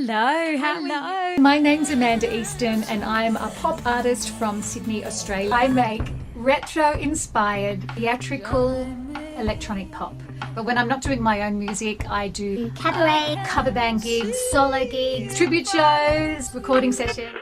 Hello. My name's Amanda Easton and I'm a pop artist from Sydney, Australia. I make retro-inspired theatrical electronic pop. But when I'm not doing my own music, I do cabaret, cover band gigs, solo gigs, tribute shows, recording sessions.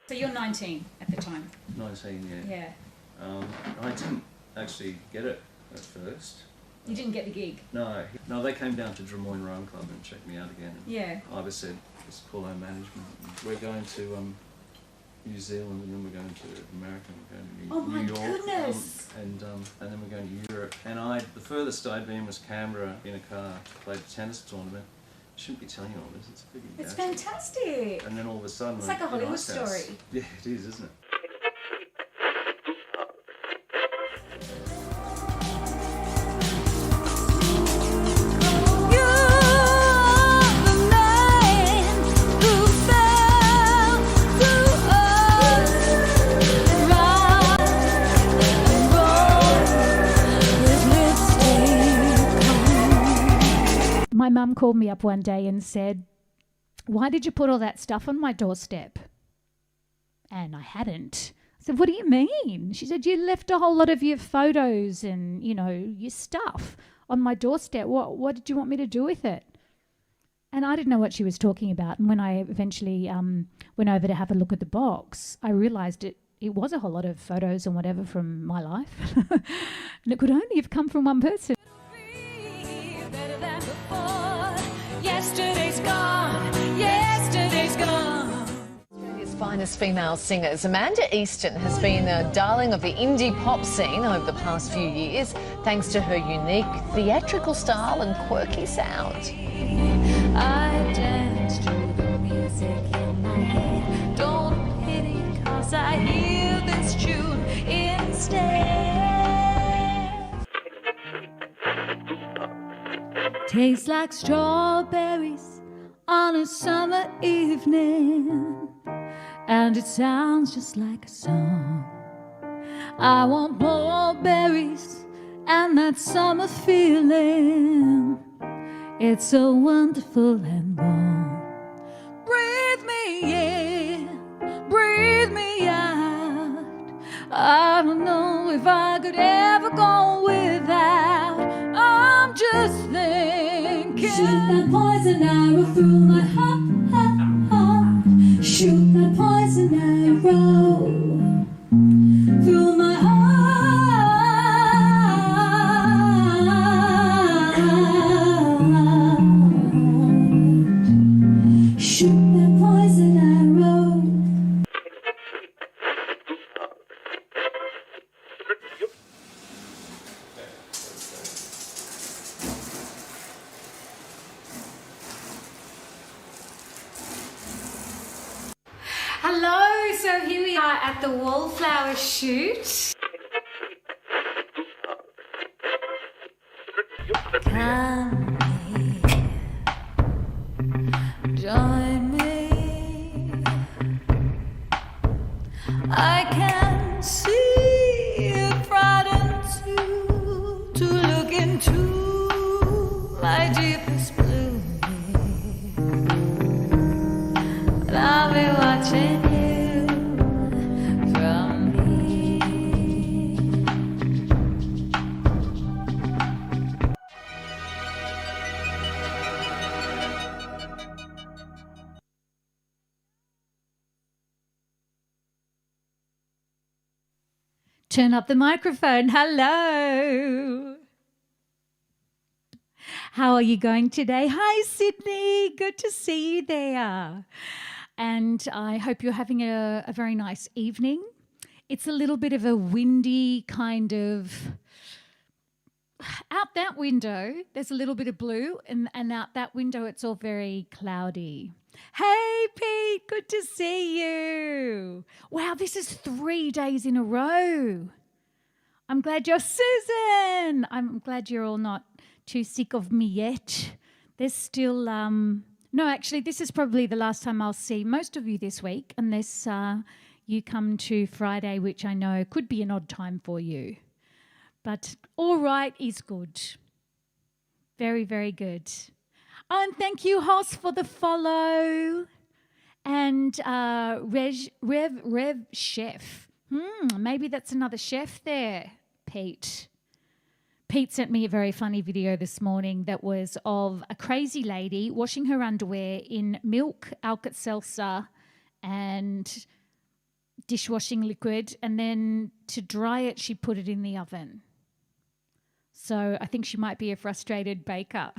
So you're 19 at the time? 19, yeah. Yeah. I didn't actually get it at first. You didn't get the gig? No, they came down to Drummoyne Rome Club and checked me out again. Yeah. I just said, just call home management. We're going to New Zealand and then we're going to America and we're going to New York. Goodness. And then we're going to Europe. And the furthest I'd been was Canberra in a car to play the tennis tournament. I shouldn't be telling you all this, it's pretty It's embarrassing. fantastic. And then all of a sudden... It's like a Hollywood story. Yeah, it is, isn't it? My mum called me up one day and said, "Why did you put all that stuff on my doorstep?" And I hadn't. I said, "What do you mean?" She said, "You left a whole lot of your photos and, your stuff on my doorstep. What did you want me to do with it?" And I didn't know what she was talking about. And when I eventually went over to have a look at the box, I realised it was a whole lot of photos and whatever from my life. And it could only have come from one person. Yesterday's gone. Australia's finest female singers, Amanda Easton has been a darling of the indie pop scene over the past few years, thanks to her unique theatrical style and quirky sound. I dance to the music in my head. Don't pity 'cause I hear this tune instead. Tastes like strawberries on a summer evening, and it sounds just like a song. I want more berries and that summer feeling. It's so wonderful and warm. Breathe me in, breathe me out. I don't know if I could ever go without. I'm just thinking. Shoot that poison arrow through my heart, heart, heart. Shoot that poison arrow through my heart. Shoot that poison arrow. at the wallflower shoot. Come here, join me. I can see a frightened too to look into my deepest blue. And I'll be watching you from here. Turn up the microphone. Hello. How are you going today? Hi, Sydney. Good to see you there. And I hope you're having a very nice evening. It's a little bit of a windy kind of... Out that window, there's a little bit of blue, and out that window, it's all very cloudy. Hey, Pete, good to see you. Wow, this is 3 days in a row. I'm glad you're Susan. I'm glad you're all not too sick of me yet. There's still, no, actually, this is probably the last time I'll see most of you this week, unless you come to Friday, which I know could be an odd time for you. But all right is good. Very, very good. Oh, and thank you, Hoss, for the follow. And Rev Chef. Maybe that's another chef there, Pete. Pete sent me a very funny video this morning that was of a crazy lady washing her underwear in milk, Alka-Seltzer, and dishwashing liquid. And then to dry it, she put it in the oven. So I think she might be a frustrated baker.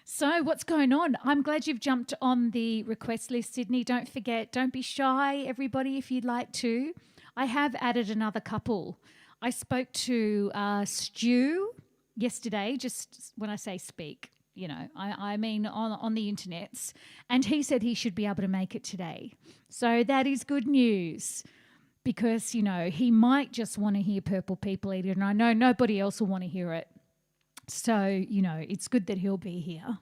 So what's going on? I'm glad you've jumped on the request list, Sydney. Don't forget, don't be shy, everybody, if you'd like to. I have added another couple. I spoke to Stu yesterday, just when I say speak, you know, I mean on the internets, and he said he should be able to make it today. So that is good news. Because, you know, he might just want to hear Purple People Eater, and I know nobody else will want to hear it. So, you know, it's good that he'll be here.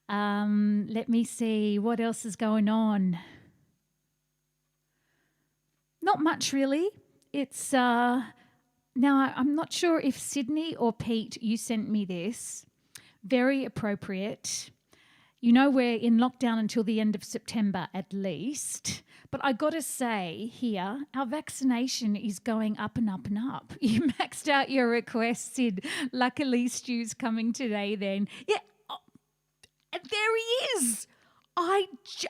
Let me see what else is going on. Not much, really. It's, now I'm not sure if Sydney or Pete, you sent me this. Very appropriate. You know, we're in lockdown until the end of September at least. But I got to say here, our vaccination is going up and up and up. You maxed out your request, Sid. Luckily, Stu's coming today then. Yeah, oh, there he is.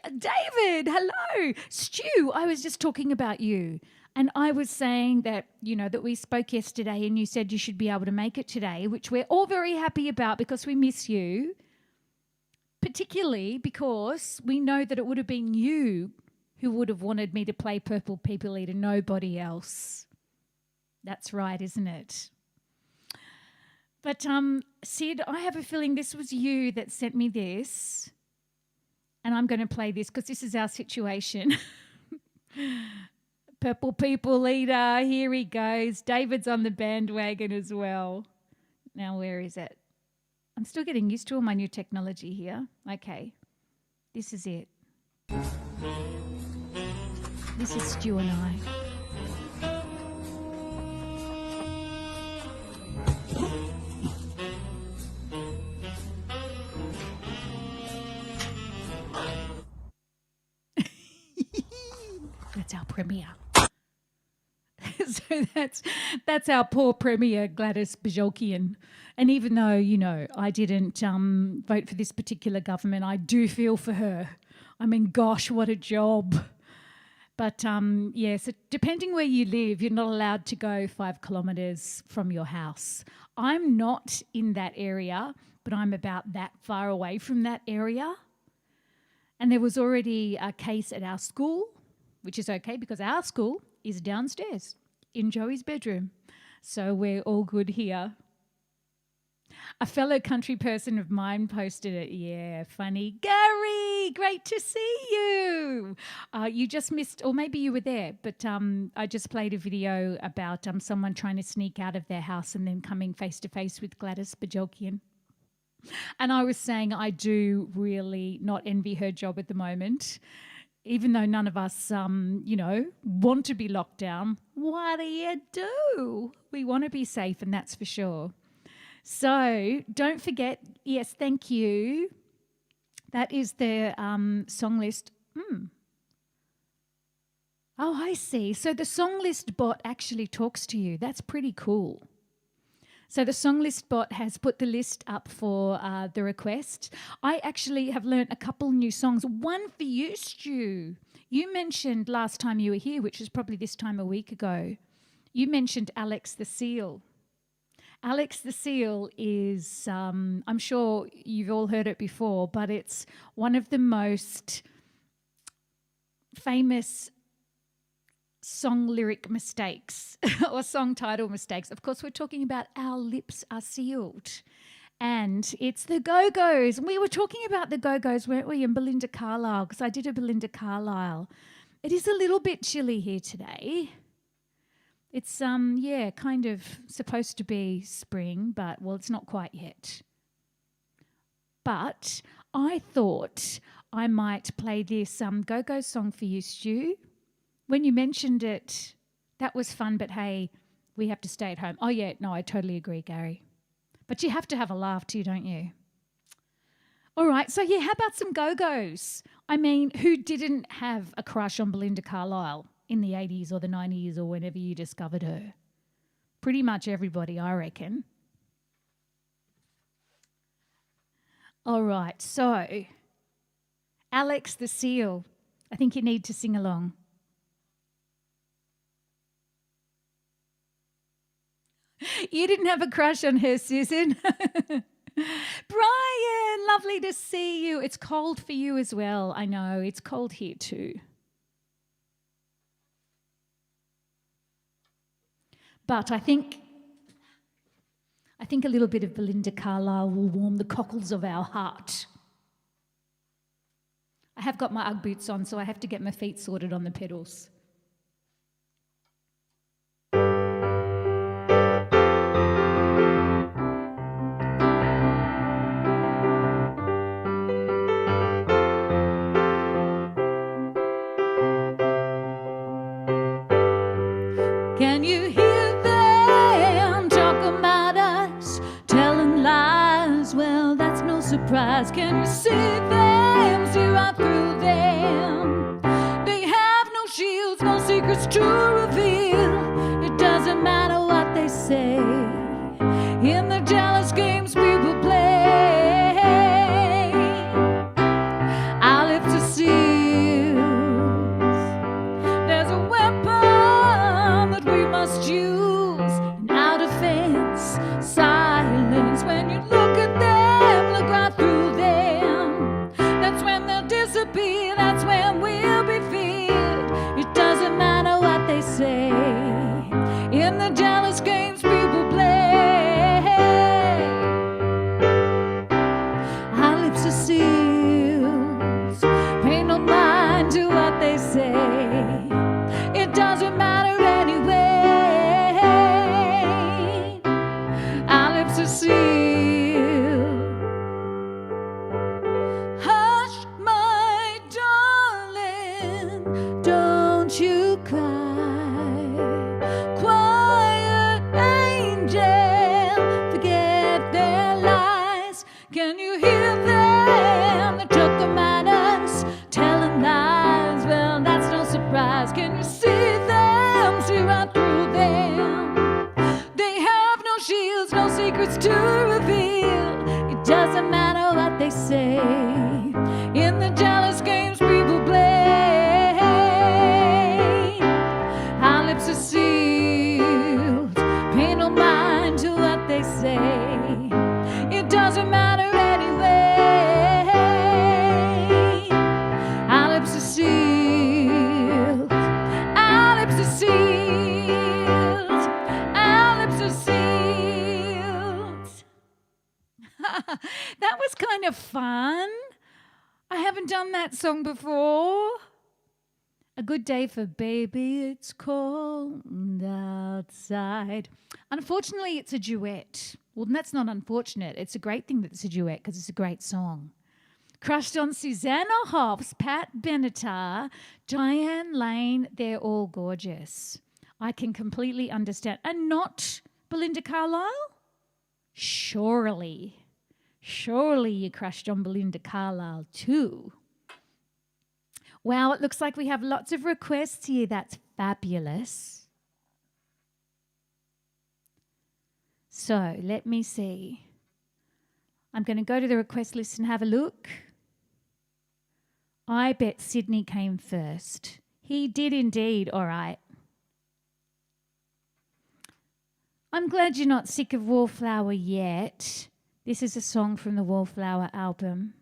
David, hello. Stu, I was just talking about you. And I was saying that, you know, that we spoke yesterday and you said you should be able to make it today, which we're all very happy about because we miss you. Particularly because we know that it would have been you who would have wanted me to play Purple People Eater, nobody else. That's right, isn't it? But Sid, I have a feeling this was you that sent me this. And I'm going to play this because this is our situation. Purple People Eater, here he goes. David's on the bandwagon as well. Now, where is it? I'm still getting used to all my new technology here. Okay, this is it. This is Stu and I. That's our premiere. So that's our poor Premier, Gladys Bajolkian. And even though, you know, I didn't vote for this particular government, I do feel for her. I mean, gosh, what a job. But, yeah, so depending where you live, you're not allowed to go 5 kilometres from your house. I'm not in that area, but I'm about that far away from that area. And there was already a case at our school, which is okay because our school is downstairs in Joey's bedroom. So we're all good here. A fellow country person of mine posted it. Yeah, funny. Gary! great to see you. You just missed, or maybe you were there, but I just played a video about someone trying to sneak out of their house and then coming face to face with Gladys Bajolkian. And I was saying I do really not envy her job at the moment. Even though none of us, want to be locked down, what do you do? We want to be safe, and that's for sure. So don't forget, yes, thank you. That is the song list. Oh, I see. So the song list bot actually talks to you. That's pretty cool. So the song list bot has put the list up for the request. I actually have learnt a couple new songs. One for you, Stu. You mentioned last time you were here, which was probably this time a week ago, you mentioned Alex the Seal. Alex the Seal is, I'm sure you've all heard it before, but it's one of the most famous song lyric mistakes or song title mistakes. Of course, we're talking about Our Lips Are Sealed. And it's the Go-Go's. We were talking about the Go-Go's, weren't we, and Belinda Carlisle, because I did a Belinda Carlisle. It is a little bit chilly here today. It's, kind of supposed to be spring, but, well, it's not quite yet. But I thought I might play this Go-Go song for you, Stu. When you mentioned it, that was fun, but hey, we have to stay at home. Oh, yeah, no, I totally agree, Gary. But you have to have a laugh too, don't you? All right, so yeah, how about some Go-Go's? I mean, who didn't have a crush on Belinda Carlisle in the 80s or the 90s or whenever you discovered her? Pretty much everybody, I reckon. All right, so Alex the Seal, I think you need to sing along. You didn't have a crush on her, Susan. Brian, lovely to see you. It's cold for you as well. I know, it's cold here too. But I think a little bit of Belinda Carlisle will warm the cockles of our heart. I have got my Ugg boots on, so I have to get my feet sorted on the pedals. Can you hear them talk about us, telling lies? Well, that's no surprise. Can you see them, see right through them? They have no shields, no secrets to reveal. It doesn't matter what they say in the jealous games people play. Our lips are sealed. There's a weapon that we must use in our defense. Silence. When you look at them, look right through them. That's when they'll disappear. That's when we'll be feared. It doesn't matter what they say in the jealous games people play. Our lips are sealed. Pay no mind to what they say. It doesn't matter anyway. Our lips are sealed. Hush, my darling, don't you cry. Quiet angel, forget their lies. Can you hear them? They took them at us, telling lies. Well, that's no surprise. Can you see them, see right through them? They have no shields, no secrets to reveal. It doesn't matter what they say in the jealous games people play. Our lips are sealed. Pay no mind to what they say. It doesn't matter anyway. Our lips are sealed. haven't done that song before. A good day for baby, it's cold outside. Unfortunately, it's a duet. Well, that's not unfortunate. It's a great thing that it's a duet because it's a great song. Crushed on Susanna Hoffs, Pat Benatar, Diane Lane, they're all gorgeous. I can completely understand. And not Belinda Carlisle? Surely you crushed on Belinda Carlisle too. Wow, it looks like we have lots of requests here. That's fabulous. So let me see. I'm going to go to the request list and have a look. I bet Sydney came first. He did indeed. All right. I'm glad you're not sick of Wallflower yet. This is a song from the Wallflower album.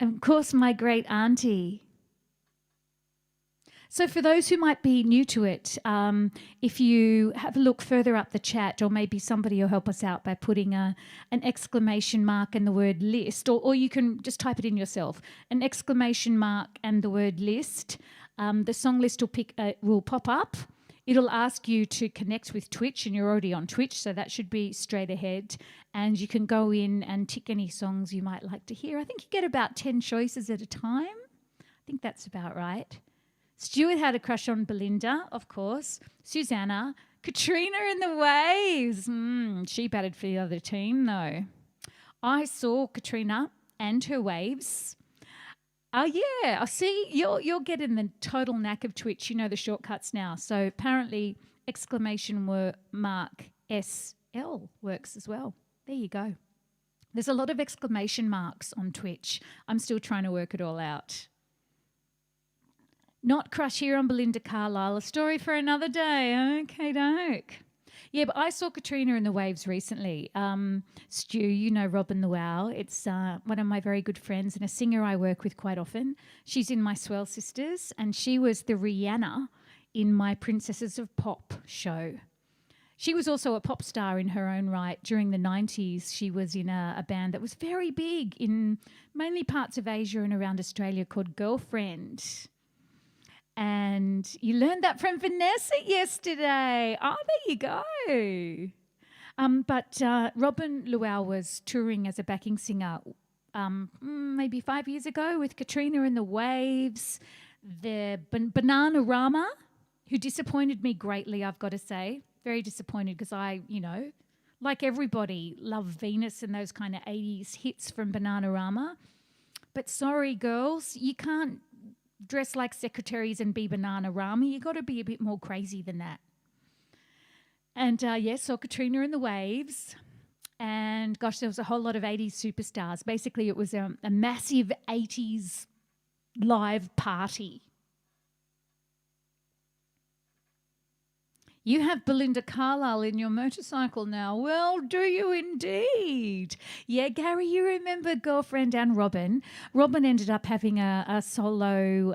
And of course, my great auntie. So for those who might be new to it, if you have a look further up the chat, or maybe somebody will help us out by putting an exclamation mark and the word list, or you can just type it in yourself, an exclamation mark and the word list. The song list will pop up. It'll ask you to connect with Twitch, and you're already on Twitch, so that should be straight ahead. And you can go in and tick any songs you might like to hear. I think you get about 10 choices at a time. I think that's about right. Stuart had a crush on Belinda, of course. Susanna. Katrina in the Waves. She batted for the other team, though. I saw Katrina and her Waves. Oh, yeah. I see you're getting the total knack of Twitch. You know the shortcuts now. So apparently exclamation mark SL works as well. There you go. There's a lot of exclamation marks on Twitch. I'm still trying to work it all out. Not crush here on Belinda Carlisle. A story for another day. Okay, doke. Yeah, but I saw Katrina in the Waves recently. Stu, you know Robin the Wow. It's one of my very good friends and a singer I work with quite often. She's in my Swell Sisters, and she was the Rihanna in my Princesses of Pop show. She was also a pop star in her own right. During the 90s, she was in a band that was very big in mainly parts of Asia and around Australia called Girlfriend. And you learned that from Vanessa yesterday. Oh, there you go. But Robin Luau was touring as a backing singer maybe 5 years ago with Katrina and the Waves, the Bananarama, who disappointed me greatly, I've got to say. Very disappointed because I, like everybody, love Venus and those kind of 80s hits from Bananarama. But sorry, girls, you can't dress like secretaries and be Bananarama. You got to be a bit more crazy than that. And saw Katrina and the Waves. And gosh, there was a whole lot of 80s superstars. Basically, it was a massive 80s live party. You have Belinda Carlisle in your motorcycle now. Well, do you indeed? Yeah, Gary, you remember Girlfriend and Robin. Robin ended up having a solo,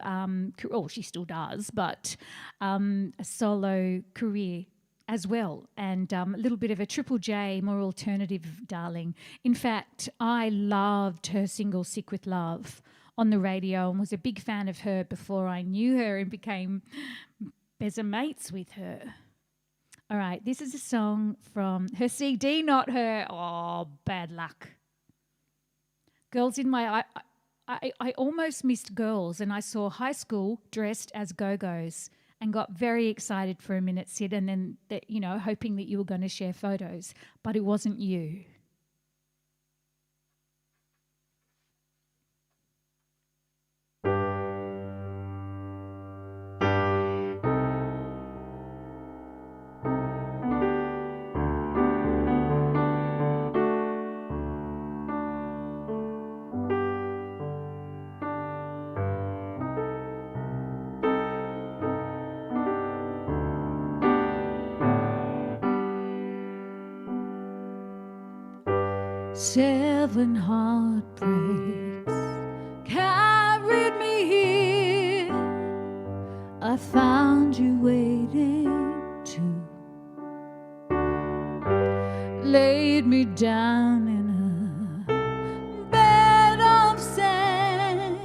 she still does, but a solo career as well, and a little bit of a Triple J, more alternative darling. In fact, I loved her single Sick With Love on the radio and was a big fan of her before I knew her and became better mates with her. All right, this is a song from her CD, not her. Oh, bad luck. Girls in my... I almost missed Girls, and I saw High School dressed as Go-Go's and got very excited for a minute, Sid, and then, hoping that you were going to share photos, but it wasn't you. Seven heartbreaks carried me here. I found you waiting too. Laid me down in a bed of sand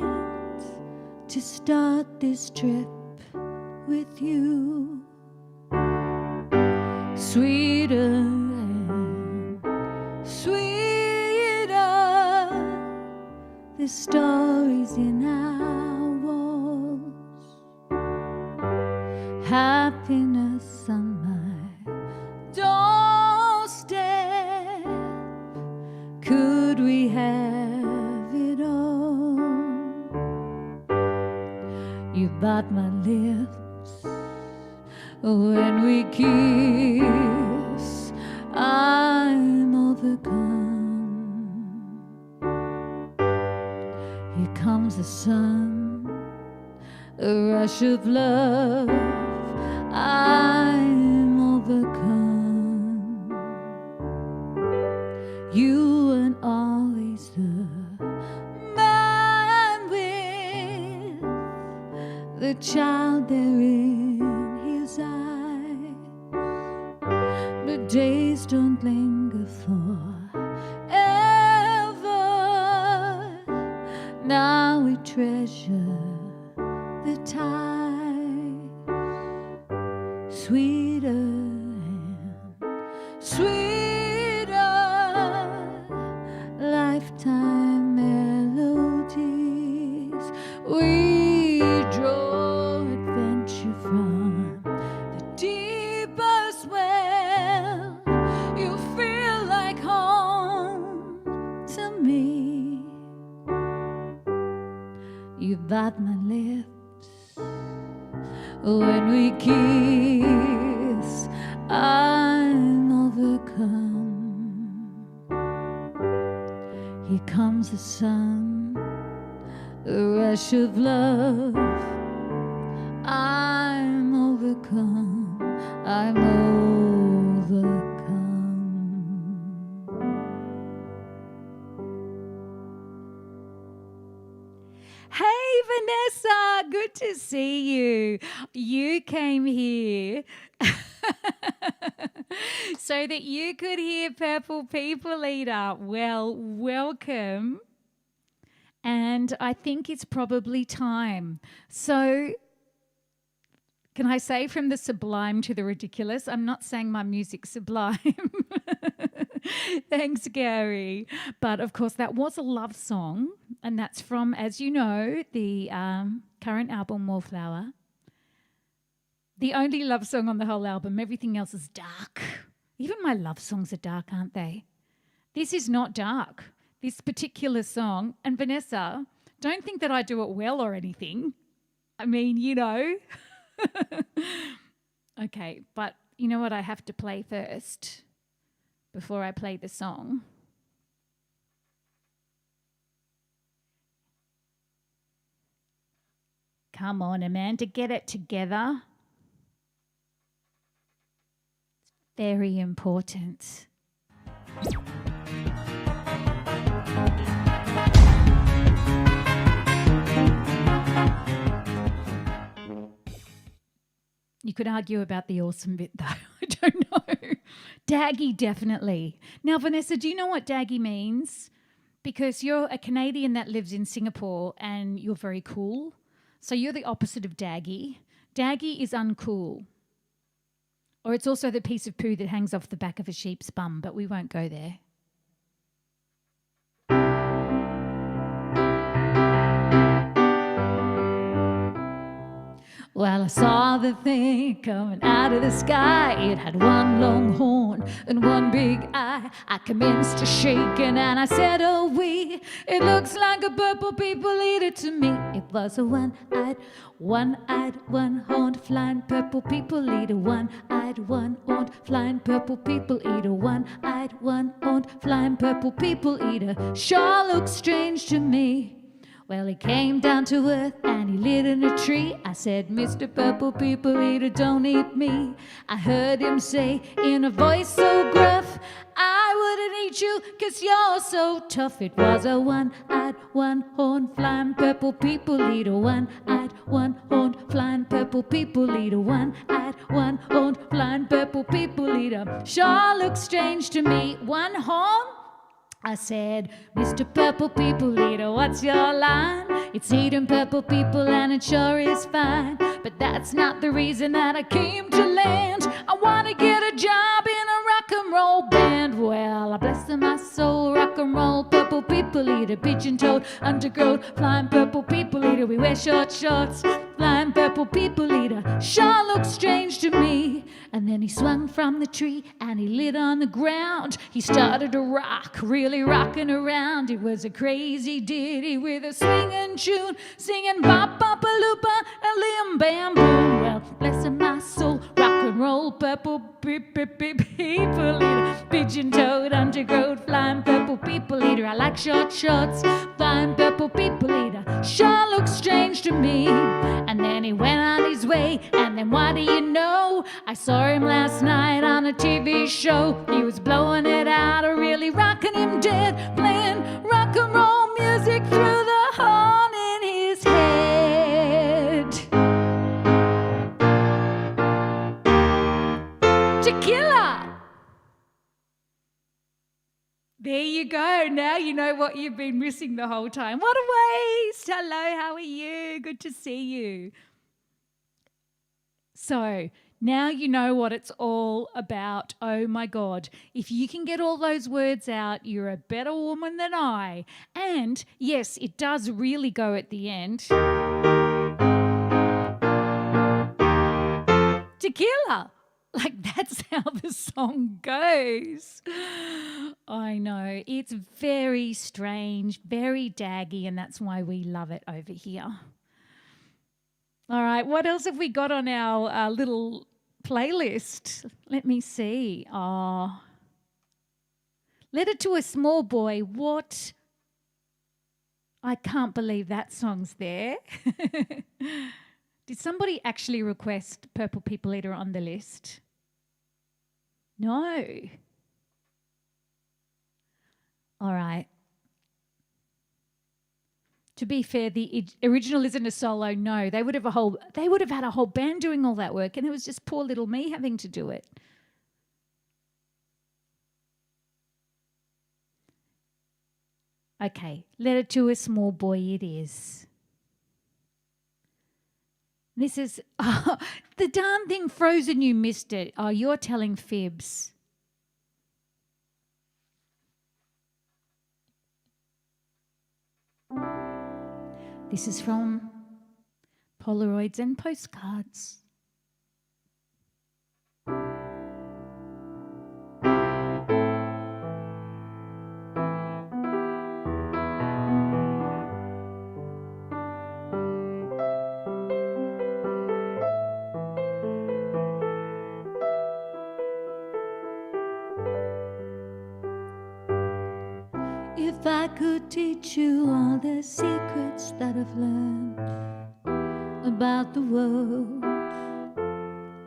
to start this trip with you. Sweeter and sweeter, the stories in our walls. Happiness on my doorstep. Could we have it all? You bite my lips when we kiss. I'm overcome. Here comes the sun, a rush of love. I'm overcome. You weren't always the man with the child there in his eyes. But days don't linger forever. Now we treasure the ties, sweeter and sweeter, lifetime melodies. We draw adventure from the deepest well. You feel like home to me. You bite my lips when we kiss. I'm overcome. Here comes the sun, a rush of love. I'm overcome. I'm overcome. Hey Vanessa, good to see you. You came here so that you could hear Purple People Eater. Well, welcome. And I think it's probably time. So can I say from the sublime to the ridiculous? I'm not saying my music's sublime. Thanks, Gary. But of course, that was a love song. And that's from, as you know, the current album, Wallflower. The only love song on the whole album. Everything else is dark. Even my love songs are dark, aren't they? This is not dark. This particular song. And Vanessa, don't think that I do it well or anything. I mean, you know. Okay, but you know what I have to play first before I play the song? Come on, Amanda, get it together. It's very important. You could argue about the awesome bit, though. I don't know. Daggy, definitely. Now, Vanessa, do you know what daggy means? Because you're a Canadian that lives in Singapore and you're very cool. So you're the opposite of daggy. Daggy is uncool. Or it's also the piece of poo that hangs off the back of a sheep's bum, but we won't go there. Well, I saw the thing coming out of the sky. It had one long horn and one big eye. I commenced to shaking and I said, oh wee, it looks like a purple people eater to me. It was a one-eyed, one-horned, flying purple people eater. One-eyed, one-horned, flying purple people eater. One-eyed, one-horned, flying purple people eater. Sure looks strange to me. Well, he came down to earth and he lit in a tree. I said, Mr. Purple People Eater, don't eat me. I heard him say in a voice so gruff, I wouldn't eat need you 'cause you're so tough. It was a one-eyed, one-horned, flying purple people eater. One-eyed, one-horned, flying purple people eater. One-eyed, one-horned, flying purple people eater. Sure looks strange to me. One horn? I said, Mr. Purple People Eater, what's your line? It's eating purple people and it sure is fine. But that's not the reason that I came to land. I want to get a job in a rock and roll band. Well, I bless my soul, rock and roll, purple people eater, pigeon-toed, undergrowth, flying purple people eater. We wear short shorts, flying purple people eater. Sure looks strange to me. And then he swung from the tree and he lit on the ground. He started to rock, really rocking around. It was a crazy ditty with a swinging tune, singing bop bop a loopa and lim bam boom. Well, bless my soul, rock and roll, purple people eater, pigeon-toed, undergrowth, flying purple people eater. I like short shorts, flying purple people eater. Sure looks strange to me. And then he went on his way, and then what do you know? I saw him last night on a TV show. He was blowing it out, or really rocking him dead, playing rock and roll music through the horn in his head. Tequila! There you go. Now you know what you've been missing the whole time. What a waste. Hello, how are you? Good to see you. So now you know what it's all about. Oh my God. If you can get all those words out, you're a better woman than I. And yes, it does really go at the end. Tequila. Like, that's how the song goes. I know. It's very strange, very daggy, and that's why we love it over here. All right, what else have we got on our little playlist? Let me see. Oh, Letter to a Small Boy. What? I can't believe that song's there. Did somebody actually request Purple People Eater on the list? No. All right. To be fair, the original isn't a solo. No, they would have had a whole band doing all that work, and it was just poor little me having to do it. Okay, Letter to a Small Boy it is. This is the darn thing frozen. You missed it. Oh, you're telling fibs. This is from Polaroids and Postcards. If I could teach you all the secrets that I've learned about the world,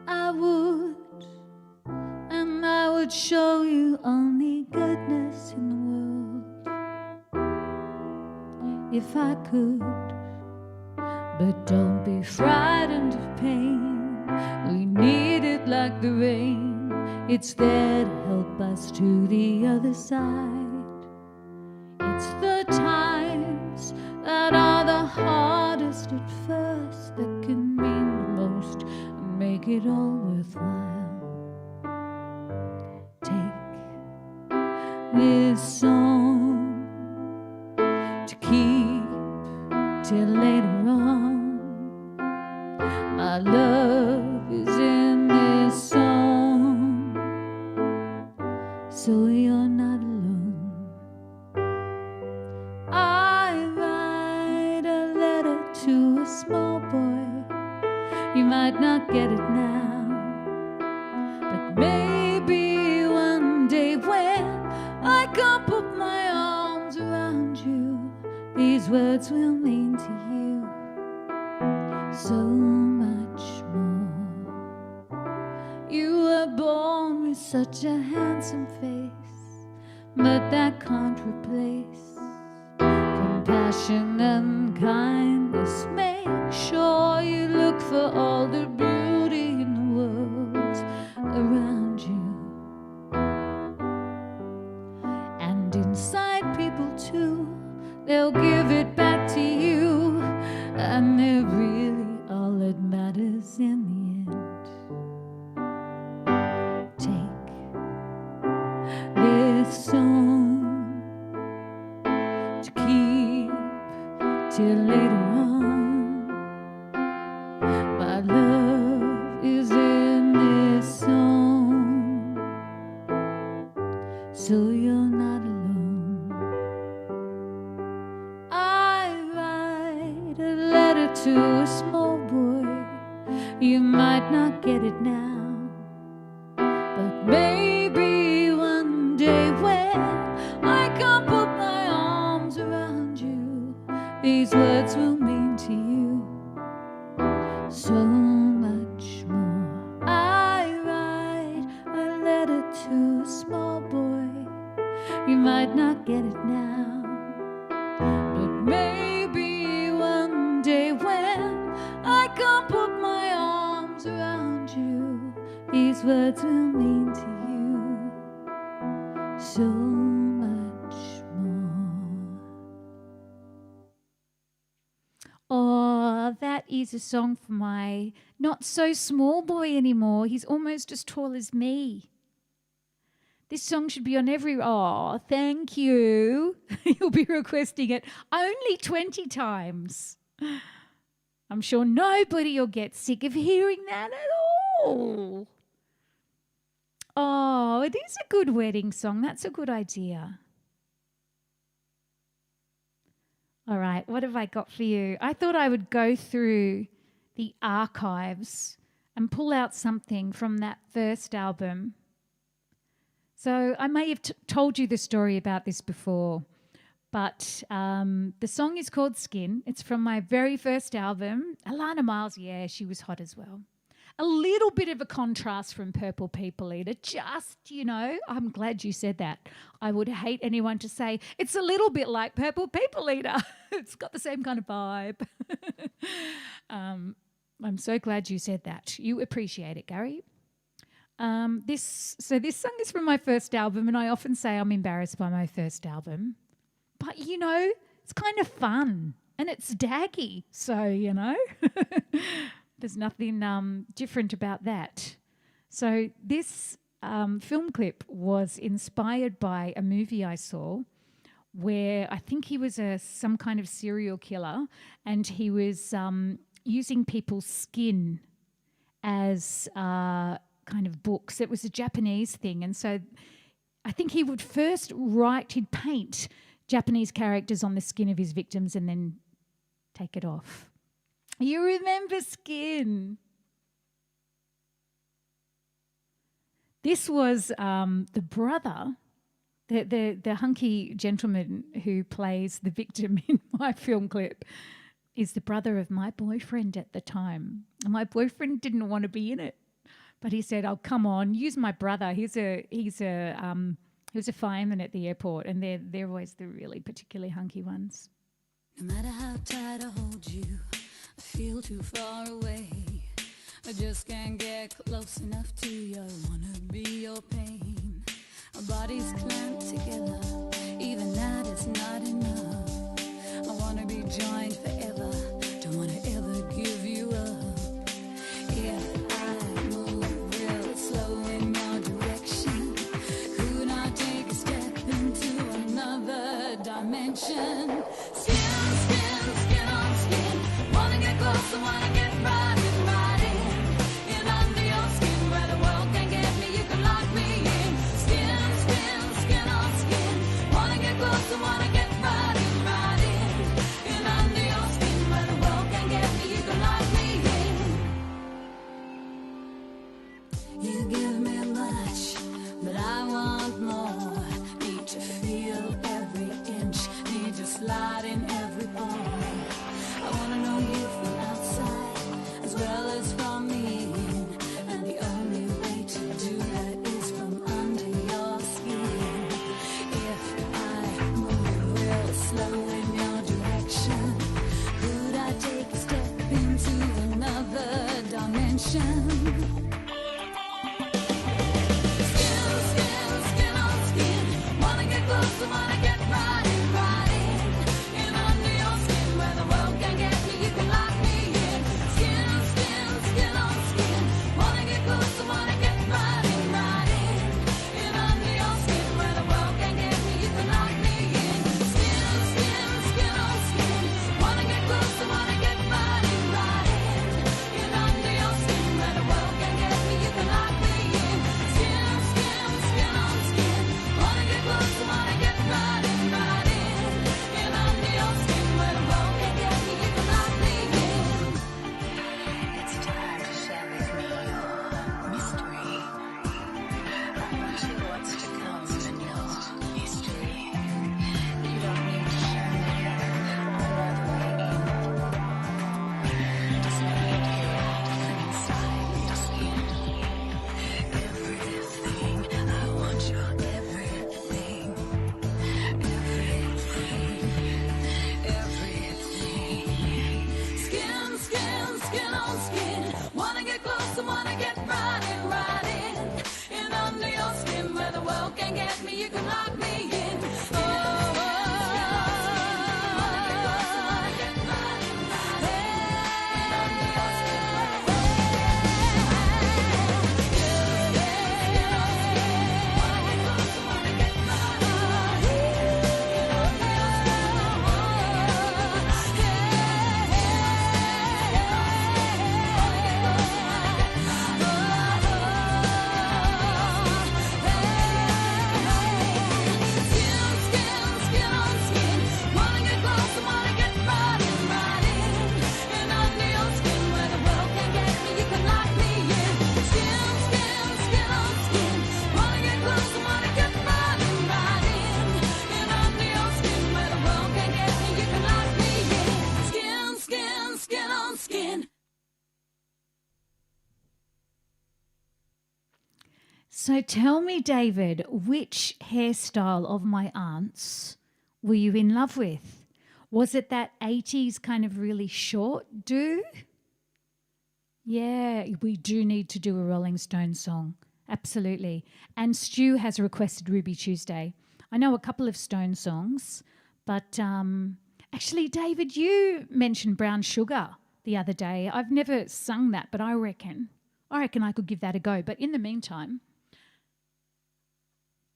I would, and I would show you only goodness in the world. If I could, but don't be frightened of pain. We need it like the rain. It's there to help us to the other side. It's the times that are the hardest at first that can mean the most and make it all worthwhile. Take this song to keep till later on. My love is in this song, so you're not alone. To a small boy, you might not get it now, but maybe one day when I can put my arms around you, these words will mean to you so much more. You were born with such a handsome face, but that can't replace compassion and kindness. Make sure you look for all the beauty in the world around you, and inside people too. They'll give it back to you, and they're really all that matters in the end. Take this song to keep till later on. My love is in this song, so you're not alone. To a small boy, you might not get it now, but maybe one day when I can't put my arms around you, these words will mean to you so much more. I write a letter to a small boy, you might not get it now, but maybe one day when I can't put my arms around you, these words will mean to you so much more. Oh, that is a song for my not so small boy anymore. He's almost as tall as me. This song should be on every... Oh, thank you. You'll be requesting it only 20 times. I'm sure nobody will get sick of hearing that at all. Oh, it is a good wedding song. That's a good idea. All right, what have I got for you? I thought I would go through the archives and pull out something from that first album. So I may have told you the story about this before, but the song is called Skin. It's from my very first album. Alana Miles, yeah, she was hot as well. A little bit of a contrast from Purple People Eater. Just, you know, I'm glad you said that. I would hate anyone to say, it's a little bit like Purple People Eater. It's got the same kind of vibe. I'm so glad you said that. You appreciate it, Gary. This song is from my first album, and I often say I'm embarrassed by my first album. But, you know, it's kind of fun and it's daggy. So, you know, there's nothing different about that. So this film clip was inspired by a movie I saw where I think he was some kind of serial killer, and he was using people's skin as kind of books. It was a Japanese thing. And so I think he would first he'd paint Japanese characters on the skin of his victims and then take it off. You remember Skin? This was the brother, the hunky gentleman who plays the victim in my film clip is the brother of my boyfriend at the time. And my boyfriend didn't want to be in it, but he said, "Oh, come on, use my brother. He was a fireman at the airport, and they're always the really particularly hunky ones." No matter how tight I hold you, I feel too far away. I just can't get close enough to you. I wanna be your pain. Our bodies clamped together, even that is not enough. I wanna be joined forever, don't wanna ever give you up. If I move real slow in your direction, could I take a step into another dimension? Skin, skin, skin on skin. Wanna get closer, wanna get right in. In under your skin, where the world can get me, you can lock me in. Skin, skin, skin on skin. can get me, you can lock me in. So tell me, David, which hairstyle of my aunt's were you in love with? Was it that 80s kind of really short do? Yeah, we do need to do a Rolling Stones song. Absolutely. And Stu has requested Ruby Tuesday. I know a couple of Stones songs, but actually, David, you mentioned Brown Sugar the other day. I've never sung that, but I reckon I could give that a go. But in the meantime,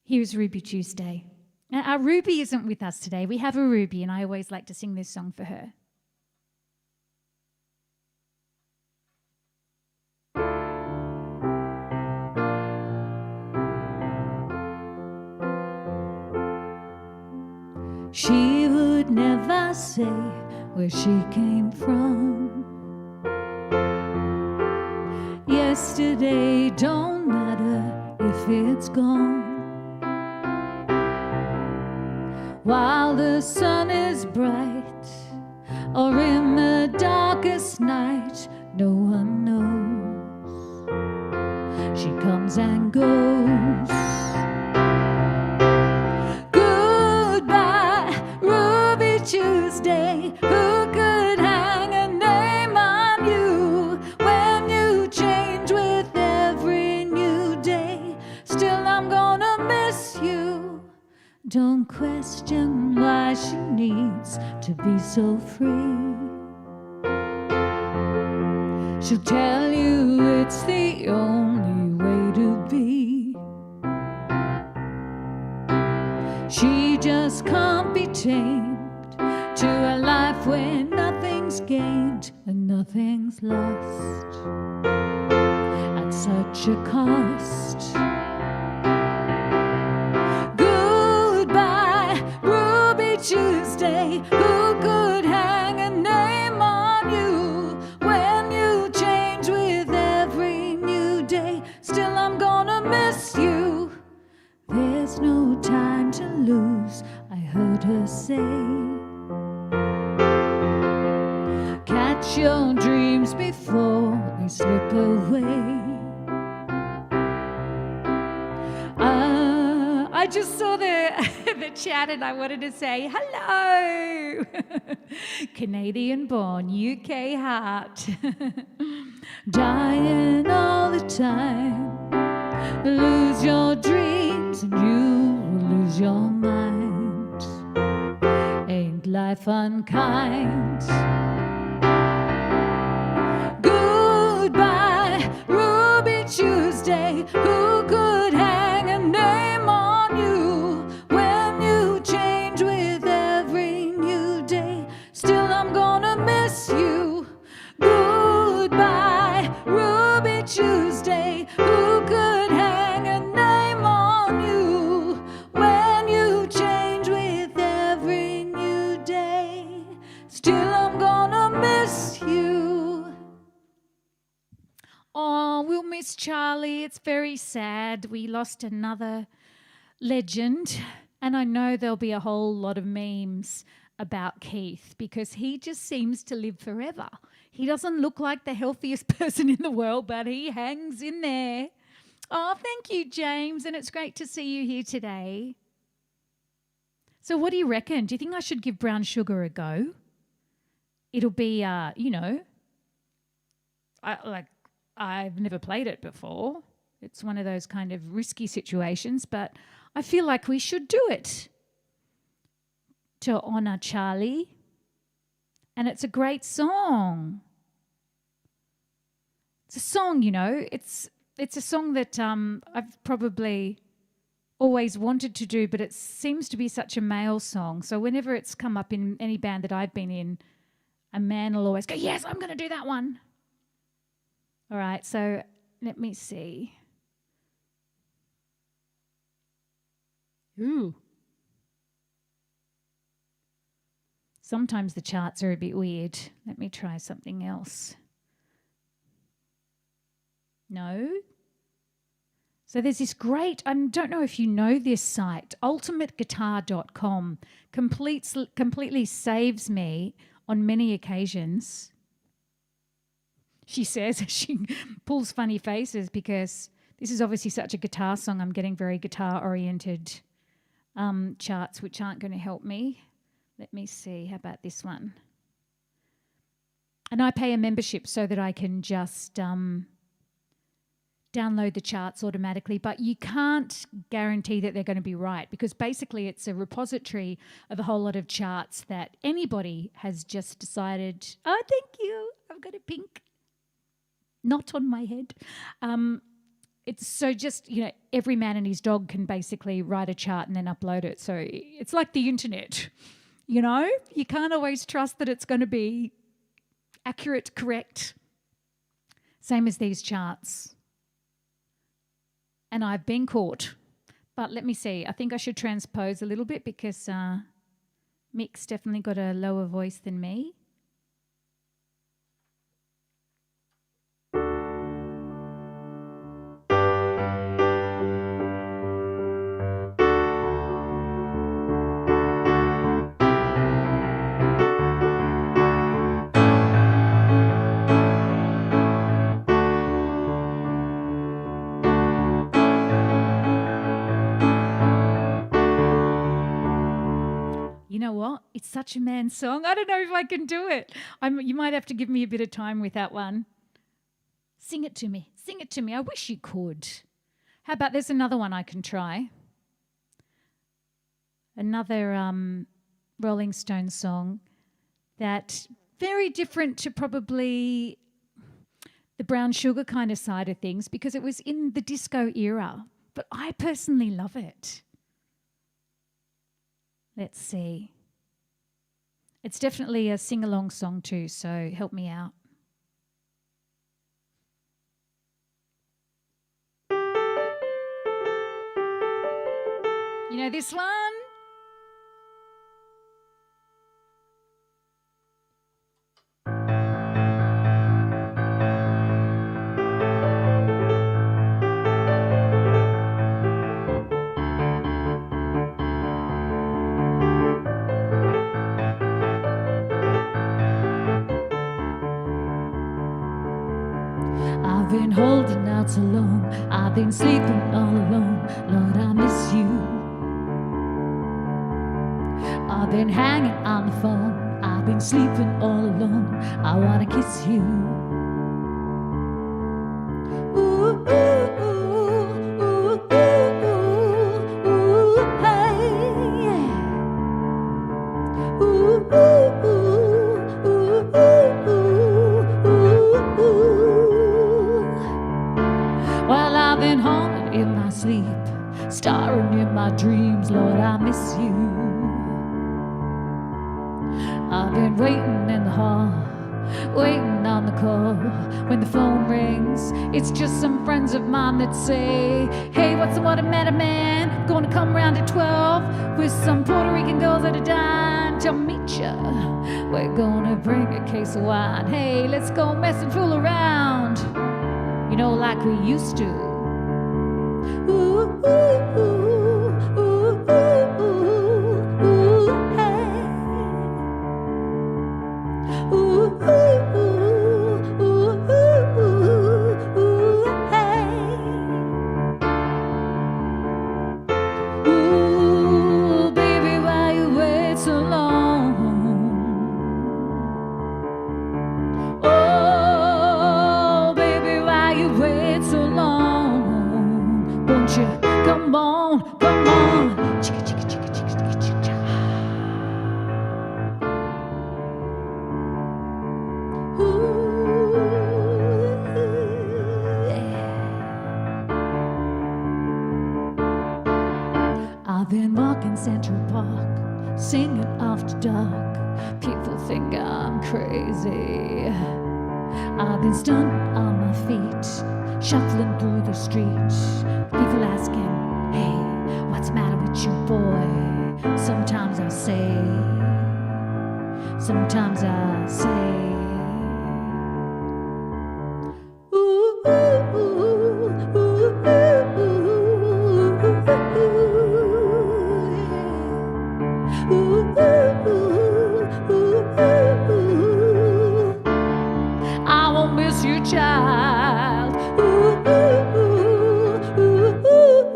here's Ruby Tuesday. Now, our Ruby isn't with us today. We have a Ruby, and I always like to sing this song for her. She would never say where she came from. Yesterday don't matter if it's gone. While the sun is bright, or in the darkest night, no one knows. She comes and goes. Tuesday, who could hang a name on you when you change with every new day? Still, I'm gonna miss you. Don't question why she needs to be so free. She'll tell you it's the only way to be. She just can't be tamed to a life where nothing's gained and nothing's lost at such a cost. Goodbye, Ruby Tuesday, who could hang a name on you when you change with every new day? Still, I'm gonna miss you. There's no time to lose, I heard her say. Catch your dreams before they slip away. I just saw the chat and I wanted to say hello. Canadian born, UK heart. Dying all the time. Lose your dreams and you will lose your mind. Ain't life unkind? Tuesday, who could hang a name on you when you change with every new day? Still, I'm gonna miss you. Goodbye, Ruby Tuesday, who could hang a name on you when you change with every new day? Still, I'm gonna miss you. Oh, we'll miss Charlie. It's very sad. We lost another legend. And I know there'll be a whole lot of memes about Keith because he just seems to live forever. He doesn't look like the healthiest person in the world, but he hangs in there. Oh, thank you, James. And it's great to see you here today. So what do you reckon? Do you think I should give Brown Sugar a go? It'll be, I've never played it before. It's one of those kind of risky situations, but I feel like we should do it to honour Charlie. And it's a great song. It's a song, you know. It's a song that I've probably always wanted to do, but it seems to be such a male song. So whenever it's come up in any band that I've been in, a man will always go, yes, I'm going to do that one. All right, so let me see. Ooh. Sometimes the charts are a bit weird. Let me try something else. No. So there's this great, I don't know if you know this site, ultimateguitar.com, completely saves me on many occasions. She says, she pulls funny faces because this is obviously such a guitar song. I'm getting very guitar-oriented charts, which aren't going to help me. Let me see. How about this one? And I pay a membership so that I can just download the charts automatically, but you can't guarantee that they're going to be right because basically it's a repository of a whole lot of charts that anybody has just decided, oh, thank you, I've got a pink knot on my head. It's so just, you know, every man and his dog can basically write a chart and then upload it. So it's like the internet, you know? You can't always trust that it's going to be accurate, correct. Same as these charts. And I've been caught. But let me see. I think I should transpose a little bit because Mick's definitely got a lower voice than me. You know what? It's such a man's song. I don't know if I can do it. You might have to give me a bit of time with that one. Sing it to me. Sing it to me. I wish you could. How about there's another one I can try? Another Rolling Stones song that very different to probably the brown sugar kind of side of things because it was in the disco era. But I personally love it. Let's see. It's definitely a sing-along song too, so help me out. You know this one? I've been holding out so long, I've been sleeping all alone, Lord, I miss you. I've been hanging on the phone, I've been sleeping all alone, I wanna kiss you. Ooh, ooh, ooh, ooh, ooh, ooh, hey, yeah. Ooh, ooh, ooh, ooh, ooh, ooh, ooh. Well, I've been haunted in my sleep, starring in my dreams, Lord, I miss you. I've been waiting in the hall, waiting on the call. When the phone rings, it's just some friends of mine that say, hey, what's the matter, man? Gonna come round at 12 with some Puerto Rican girls at a dime to meet ya. We're gonna bring a case of wine. Hey, let's go mess and fool around, you know, like we used to. Ooh, ooh, ooh, ooh, ooh, ooh, ooh, hey. Ooh, ooh, ooh, ooh, ooh, ooh, hey. Ooh, baby, why you wait so long? Oh, baby, why you wait so long? on, come on. Chicka, chicka, chicka, chicka, chicka, chicka. Ooh, yeah. I've been walking Central Park, singing after dark. People think I'm crazy. I've been stunned on my feet, shuffling through the street. People asking, hey, what's the matter with you, boy? Sometimes I say, sometimes I say, ooh, ooh, ooh, ooh, ooh, ooh, ooh, ooh, ooh. I won't miss you, child. Ooh, ooh, ooh, ooh,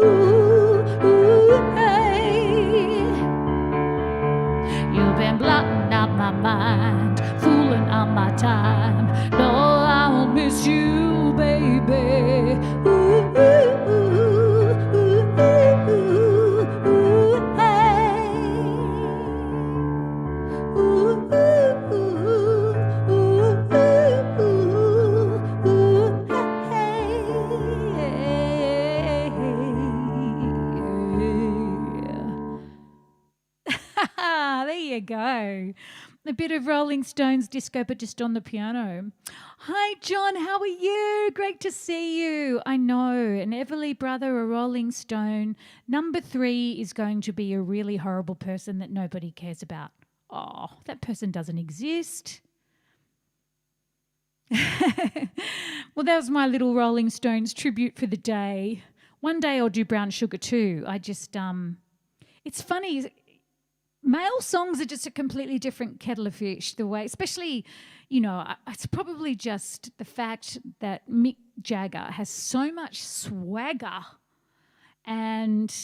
ooh, ooh, hey. You've been blotting out my mind, fooling on my time. No, I won't miss you, baby. Ooh, ooh, ooh, ooh, ooh, ooh, hey. Ooh, ooh, ooh, ooh, ooh, ooh, hey. There you go. A bit of Rolling Stones disco, but just on the piano. Hi, John. How are you? Great to see you. I know, an Everly brother, a Rolling Stone. Number 3 is going to be a really horrible person that nobody cares about. Oh, that person doesn't exist. Well, that was my little Rolling Stones tribute for the day. One day I'll do Brown Sugar too. I just, it's funny. Male songs are just a completely different kettle of fish, the way, especially, you know, it's probably just the fact that Mick Jagger has so much swagger. And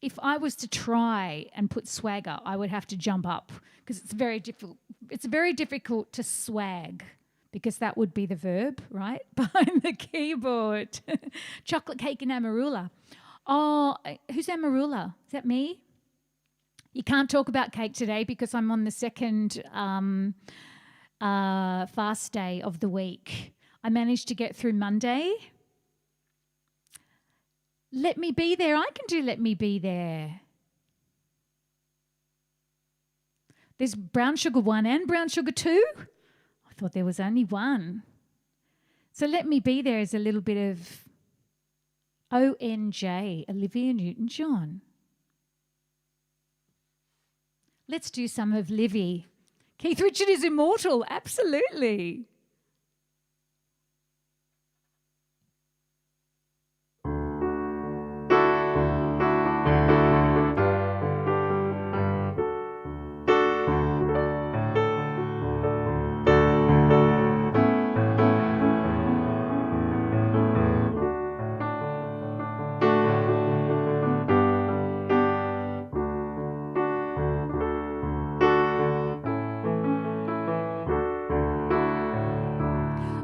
if I was to try and put swagger, I would have to jump up because it's very difficult. It's very difficult to swag because that would be the verb, right? Behind the keyboard. Chocolate cake and Amarula. Oh, who's Amarula? Is that me? You can't talk about cake today because I'm on the second fast day of the week. I managed to get through Monday. Let me be there. I can do Let Me Be There. There's Brown Sugar 1 and Brown Sugar 2. I thought there was only one. So Let Me Be There is a little bit of ONJ, Olivia Newton-John. Let's do some of Livy. Keith Richard is immortal, absolutely.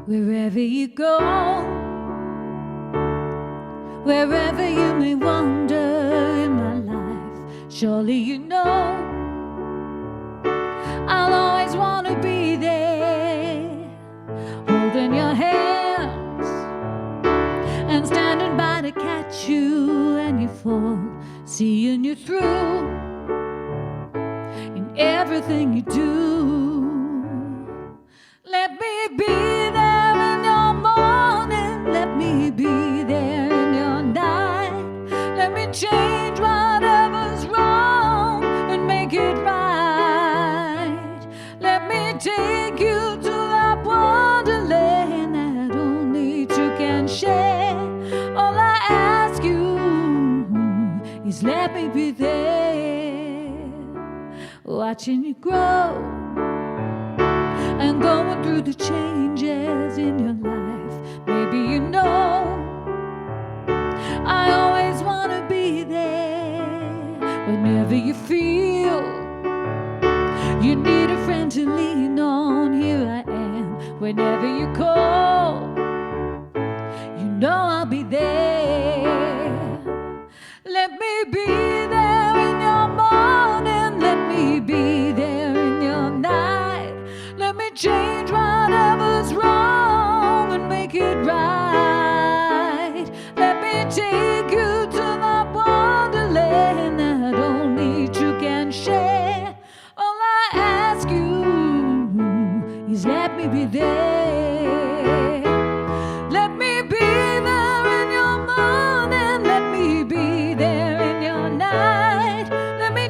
Wherever you go, wherever you may wander in my life, surely you know I'll always want to be there, holding your hands and standing by to catch you when you fall, seeing you through in everything you do. Let me be there in your morning, let me be there in your night. Let me change whatever's wrong and make it right. Let me take you to that wonderland that only two can share. All I ask you is let me be there, watching you grow and going through the changes in your life. Maybe you know I always want to be there. Whenever you feel you need a friend to lean on, here I am. Whenever you call, you know I'll be there. Let me be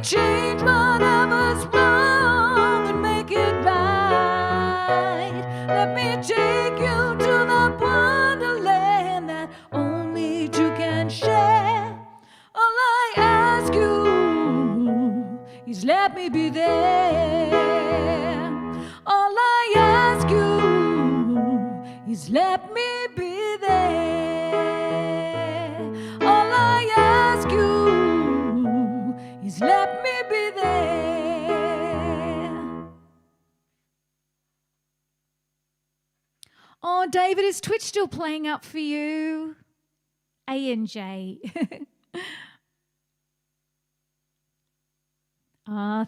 change whatever's wrong and make it right. Let me take you to the wonderland that only two can share. All I ask you is let me be there. All I ask you is let me be there. All I ask you is let me be there. Oh, David, is Twitch still playing up for you? ANJ.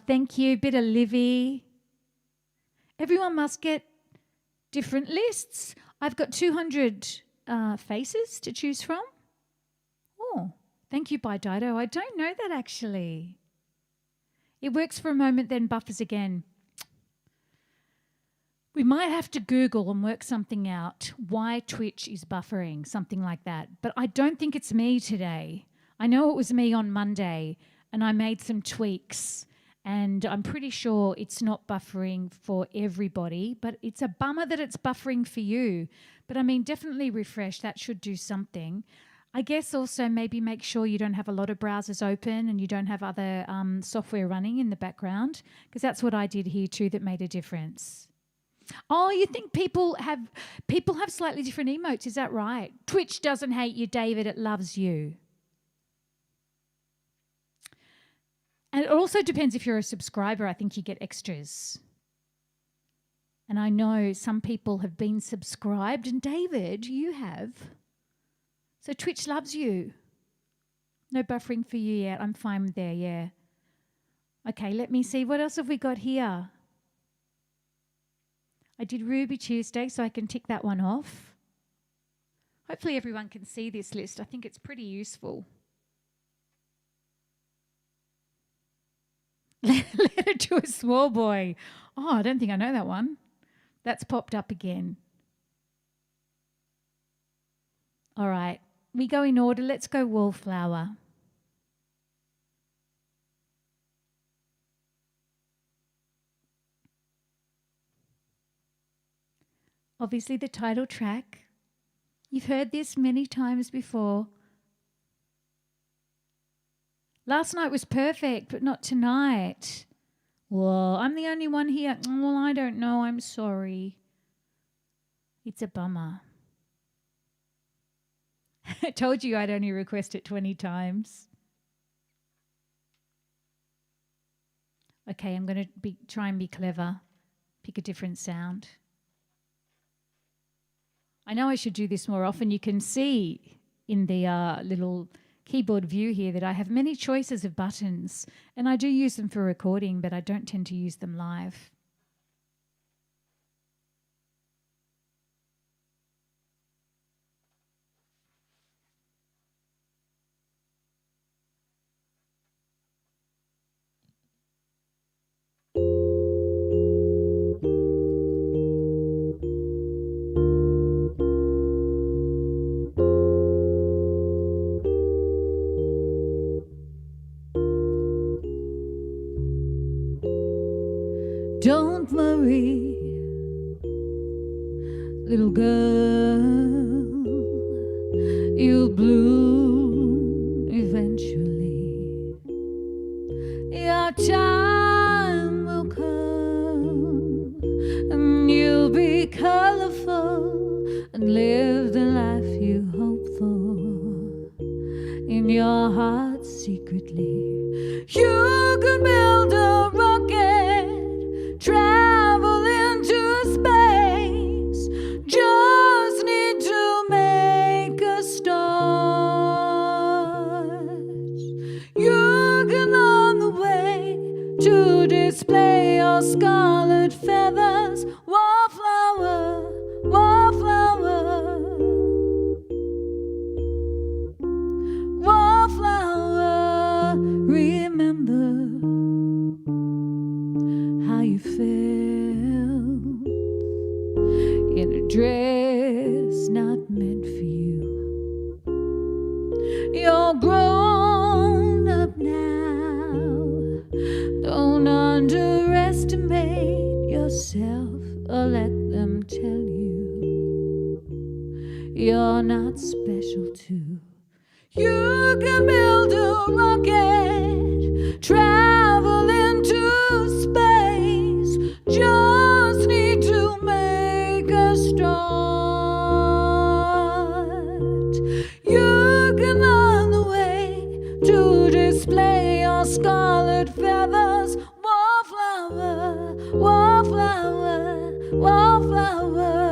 Thank you. Bit of Livy. Everyone must get different lists. I've got 200 faces to choose from. Oh, thank you, Bye Dido. I don't know that actually. It works for a moment, then buffers again. We might have to Google and work something out why Twitch is buffering, something like that. But I don't think it's me today. I know it was me on Monday and I made some tweaks and I'm pretty sure it's not buffering for everybody, but it's a bummer that it's buffering for you. But I mean, definitely refresh. That should do something. I guess also maybe make sure you don't have a lot of browsers open and you don't have other software running in the background, because that's what I did here too that made a difference. Oh, you think people have slightly different emotes, is that right? Twitch doesn't hate you, David, it loves you. And it also depends if you're a subscriber, I think you get extras. And I know some people have been subscribed, and David, you have. So Twitch loves you. No buffering for you yet, I'm fine there, yeah. Okay, let me see, what else have we got here? I did Ruby Tuesday, so I can tick that one off. Hopefully everyone can see this list. I think it's pretty useful. Letter to a small boy. Oh, I don't think I know that one. That's popped up again. All right, we go in order. Let's go Wallflower. Obviously the title track. You've heard this many times before. Last night was perfect, but not tonight. Well, I'm the only one here. Well, I don't know. I'm sorry. It's a bummer. I told you I'd only request it 20 times. Okay, I'm going to try and be clever. Pick a different sound. I know I should do this more often. You can see in the little keyboard view here that I have many choices of buttons, and I do use them for recording, but I don't tend to use them live. Don't worry, little girl, you'll bloom eventually. Your time will come and you'll be colorful and live the life you hope for. In your heart secretly, you could build a rocket, travel into space, just need to make a start. You can on the way to display your scarlet feathers, wallflower, wallflower, wallflower. Remember how you felt in a dress not meant for you. You're grown up now, not special too. You can build a rocket, travel into space, just need to make a start. You can learn the way to display your scarlet feathers. Wallflower, wallflower, wallflower.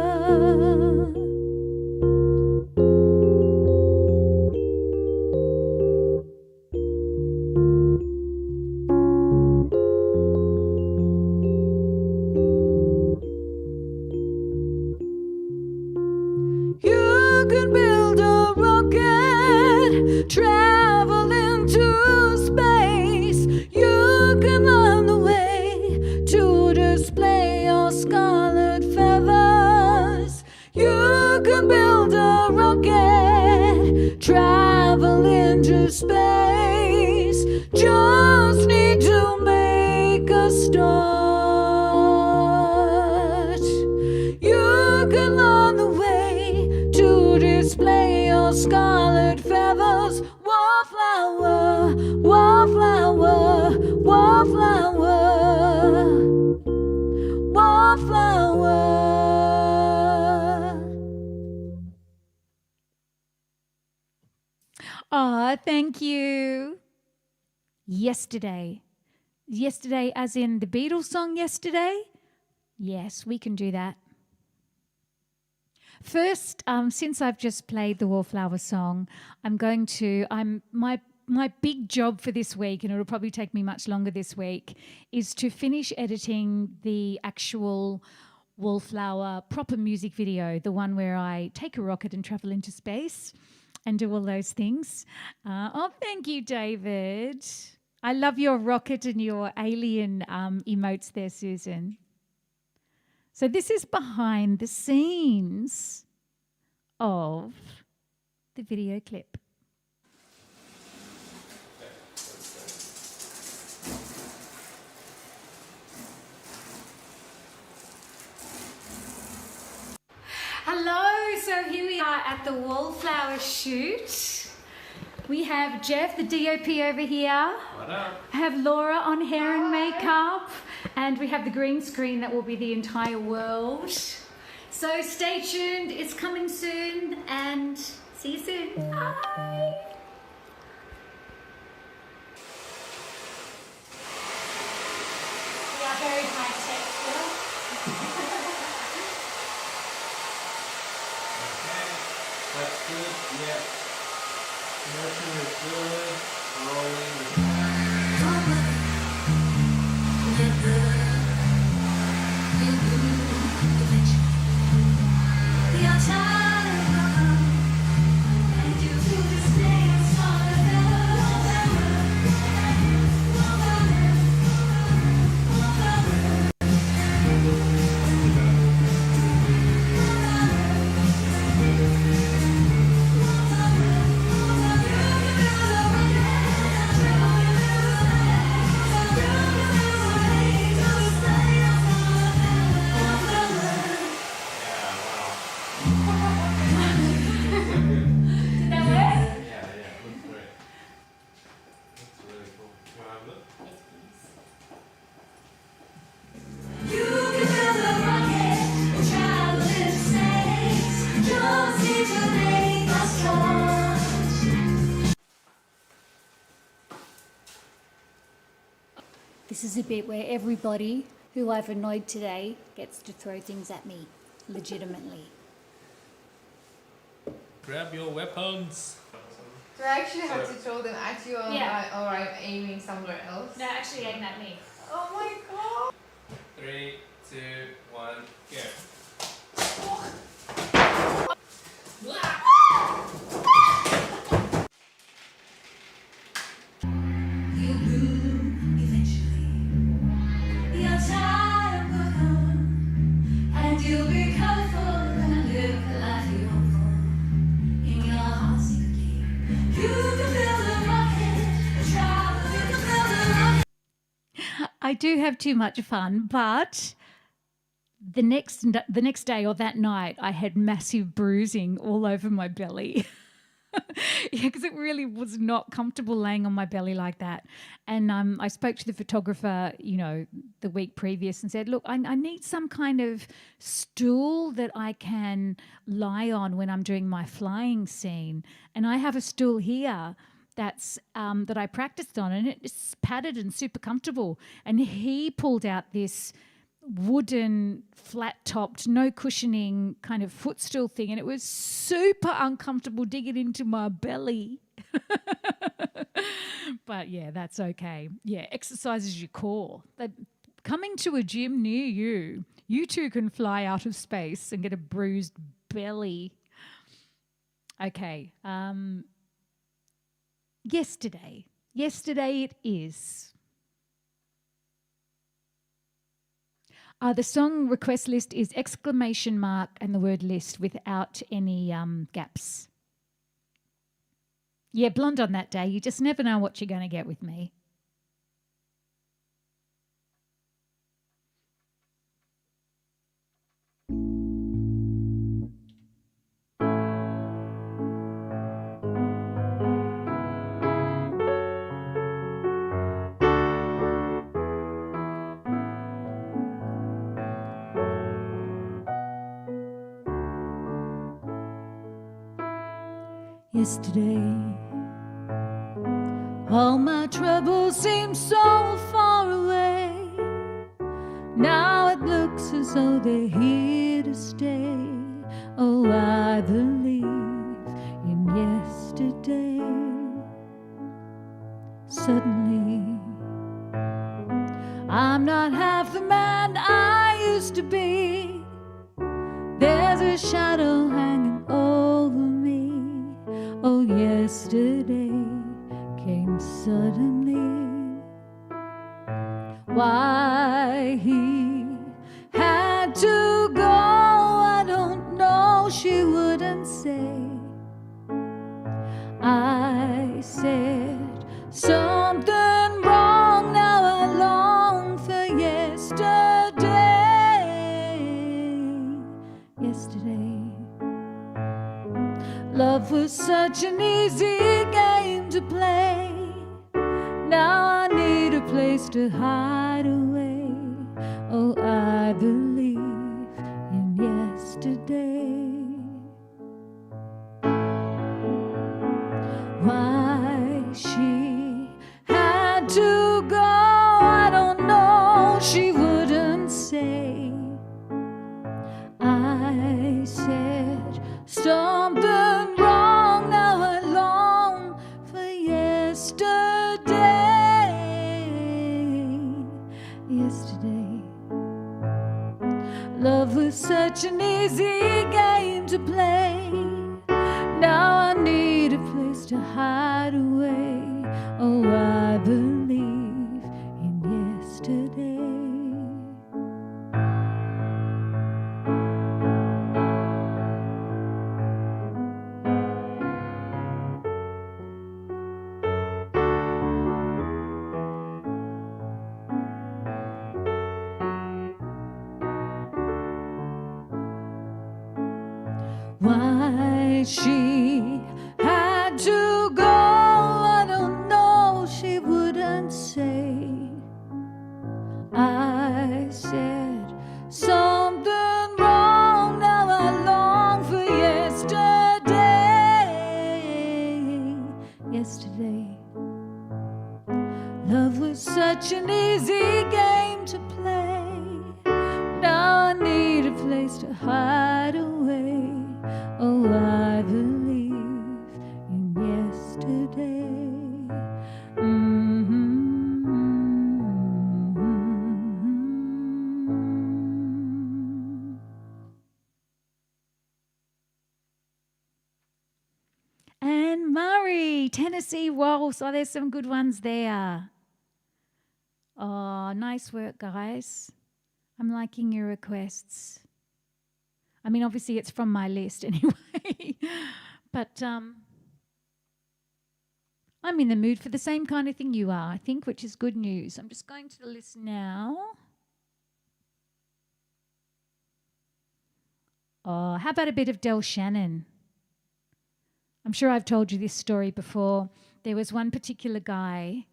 You can build a rocket, travel into space. You can learn the way to display your scarlet feathers. You can build a rocket, travel into space. Just need to make a start. You can learn the way to display your scarlet feathers. Wallflower, wallflower, wallflower, wallflower. Aw, thank you. Yesterday. Yesterday as in the Beatles song Yesterday? Yes, we can do that. First, since I've just played the Wallflower song, my big job for this week, and it'll probably take me much longer this week, is to finish editing the actual Wallflower proper music video, the one where I take a rocket and travel into space and do all those things. Oh, thank you, David. I love your rocket and your alien emotes there, Susan. So this is behind the scenes of the video clip. Hello, so here we are at the Wallflower shoot. We have Jeff, the DOP over here. What up? I have Laura on hair and makeup. And we have the green screen that will be the entire world. So stay tuned, it's coming soon, and see you soon. Bye. We are very high tech still. Okay. That's good. Yeah. Motion is good. Rolling is This is a bit where everybody who I've annoyed today gets to throw things at me, legitimately. Grab your weapons. Do I actually have to throw them at you, or, Yeah. or I'm aiming somewhere else? No, actually aim at me. Oh my god! 3, 2, 1, go. I do have too much fun, but the next day or that night, I had massive bruising all over my belly. Yeah, because it really was not comfortable laying on my belly like that. And I spoke to the photographer, the week previous and said, look, I need some kind of stool that I can lie on when I'm doing my flying scene. And I have a stool here that I practiced on, and it's padded and super comfortable. And he pulled out this wooden, flat-topped, no cushioning kind of footstool thing, and it was super uncomfortable digging into my belly. But yeah, that's okay. Yeah, exercises your core. Coming to a gym near you, you too can fly out of space and get a bruised belly. Okay. Yesterday it is. The song request list is ! and the word list without any gaps. Yeah, blonde on that day. You just never know what you're going to get with me. Yesterday, all my troubles seem so far away. Now it looks as though they're here to stay. Oh, I believe in yesterday. Suddenly, I'm not half the man I used to be. There's a shadow hanging over me. Oh, yesterday came suddenly. Why he had to go, I don't know, she wouldn't say. I said something wrong, now I long for yesterday. Yesterday, love was such an easy game to play. Now I need a place to hide away. Oh, I believe in yesterday. Why she had to go, I don't know, she wouldn't say. I said something wrong, now I long for yesterday. Yesterday, love was such an easy game to play. Now I need a place to hide away. Oh, I believe in yesterday. Why she had to go, I don't know, she wouldn't say. I said something wrong, now I long for yesterday. Yesterday, love was such an easy game to play. Now I need a place to hide away. Oh, I believe in yesterday. And Murray, Tennessee Waltz. Oh, there's some good ones there. Oh, nice work, guys. I'm liking your requests. I mean, obviously it's from my list anyway. But I'm in the mood for the same kind of thing you are, I think, which is good news. I'm just going to the list now. Oh, how about a bit of Del Shannon? I'm sure I've told you this story before. There was one particular guy.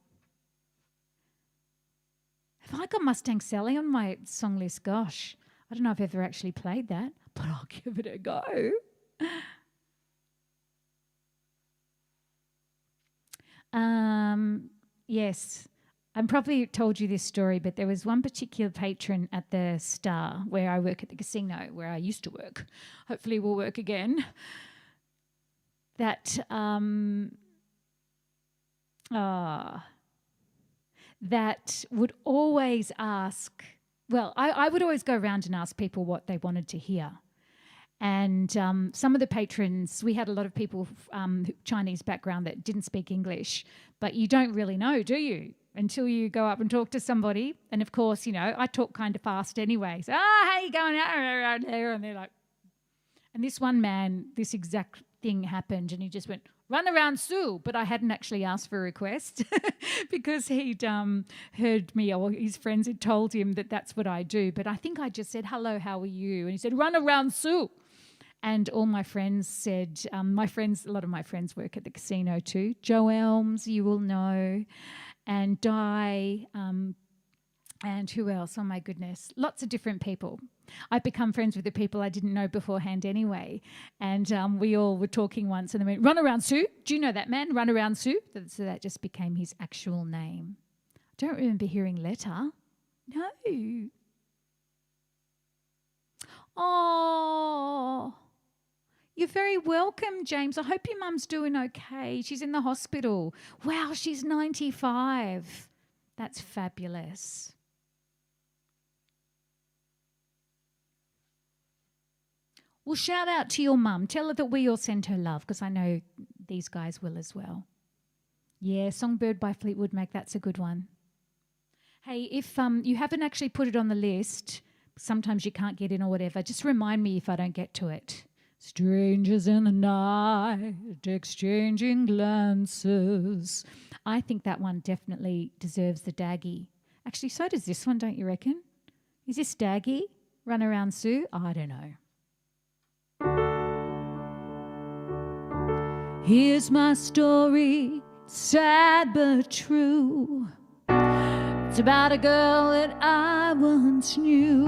Have I got Mustang Sally on my song list? Gosh, I don't know if I've ever actually played that, but I'll give it a go. Yes, I've probably told you this story, but there was one particular patron at the Star where I work at the casino, where I used to work. Hopefully we'll work again. That that would always ask, well, I would always go around and ask people what they wanted to hear. And some of the patrons, we had a lot of people, Chinese background, that didn't speak English, but you don't really know, do you? Until you go up and talk to somebody. And of course, you know, I talk kind of fast anyway. So, how you going out around there? And they're like, and this one man, this exact thing happened, and he just went, run around Sue. But I hadn't actually asked for a request because he'd heard me, or his friends had told him that that's what I do. But I think I just said, hello, how are you? And he said, run around Sue. And all my friends said, a lot of my friends work at the casino too. Joe Elms, you will know, and Di, and who else? Oh my goodness, lots of different people. I've become friends with the people I didn't know beforehand anyway. And we all were talking once and they went, run around Sue. Do you know that man, Run Around Sue? So that just became his actual name. I don't remember hearing letter. No. Oh, you're very welcome, James. I hope your mum's doing okay. She's in the hospital. Wow, she's 95. That's fabulous. Well, shout out to your mum. Tell her that we all send her love, because I know these guys will as well. Yeah, Songbird by Fleetwood Mac, that's a good one. Hey, if you haven't actually put it on the list, sometimes you can't get in or whatever, just remind me if I don't get to it. Strangers in the night, exchanging glances. I think that one definitely deserves the Daggy. Actually, so does this one, don't you reckon? Is this Daggy? Run Around Sue? I don't know. Here's my story, sad but true. It's about a girl that I once knew.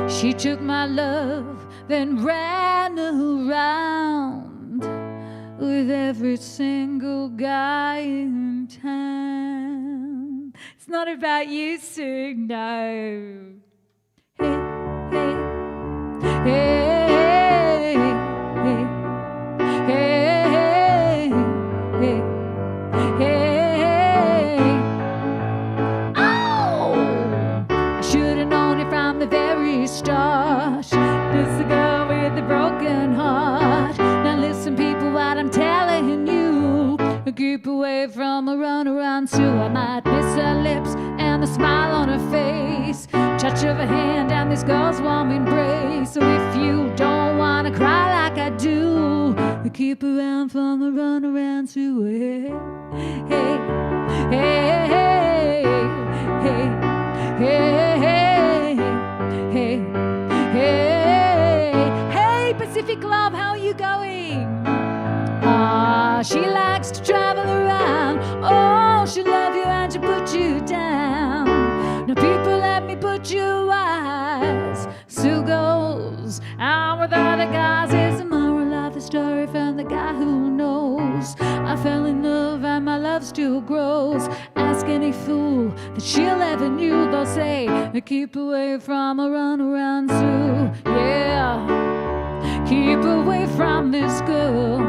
She took my love, then ran around with every single guy in town. It's not about you, Sue, no. Hey, hey, hey, hey, hey, hey, hey. Oh! I should have known it from the very start. This the girl with the broken heart. Now listen, people, what I'm telling you. Keep away from a run around Sue. I might miss her lips and the smile on her face, touch of her hand and this girl's warm embrace. So if you don't wanna cry like I do, keep around from the run around Sue. Hey, hey, hey, hey, hey, hey, hey, hey, hey, Pacific Love, how are you going? Ah, she likes to travel around. Oh, she'll love you and she'll put you down. Now people, let me put you wise. Sue goes out with other guys. It's a moral of the story from the guy who knows. I fell in love and my love still grows. Ask any fool that she'll ever knew. They'll say, keep away from a run around Sue. Yeah, keep away from this girl.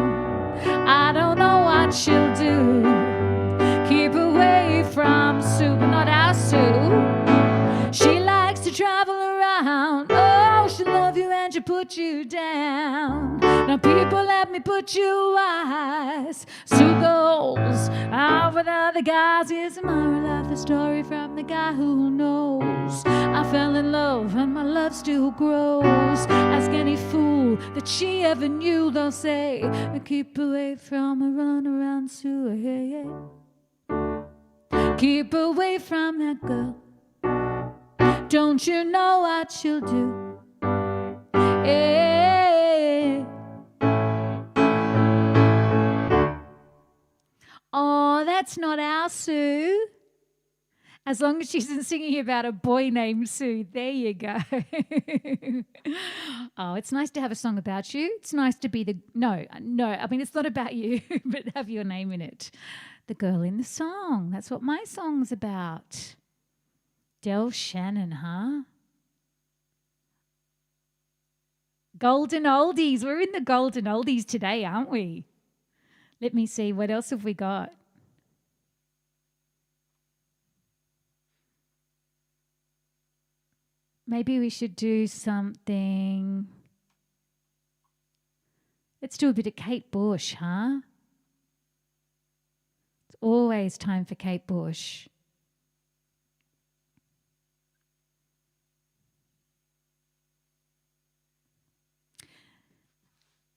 I don't know what she'll do. Keep away from Sue, but not our Sue. She likes to travel around. Oh, she'll love you and she'll put you down. Now people, let me put you wise. Sue goes out with other guys. Here's a moral of the story from the guy who knows. I fell in love and my love still grows. Ask any fool that she ever knew. They'll say, keep away from a run around Sue. Hey, hey. Keep away from that girl. Don't you know what she'll do? Yeah. that's not our Sue. As long as she isn't singing about a boy named Sue. There you go. Oh, it's nice to have a song about you. It's nice to be the... No, I mean, it's not about you, but have your name in it. The girl in the song. That's what my song's about. Del Shannon, huh? Golden oldies. We're in the golden oldies today, aren't we? Let me see. What else have we got? Maybe we should do something. Let's do a bit of Kate Bush, huh? It's always time for Kate Bush.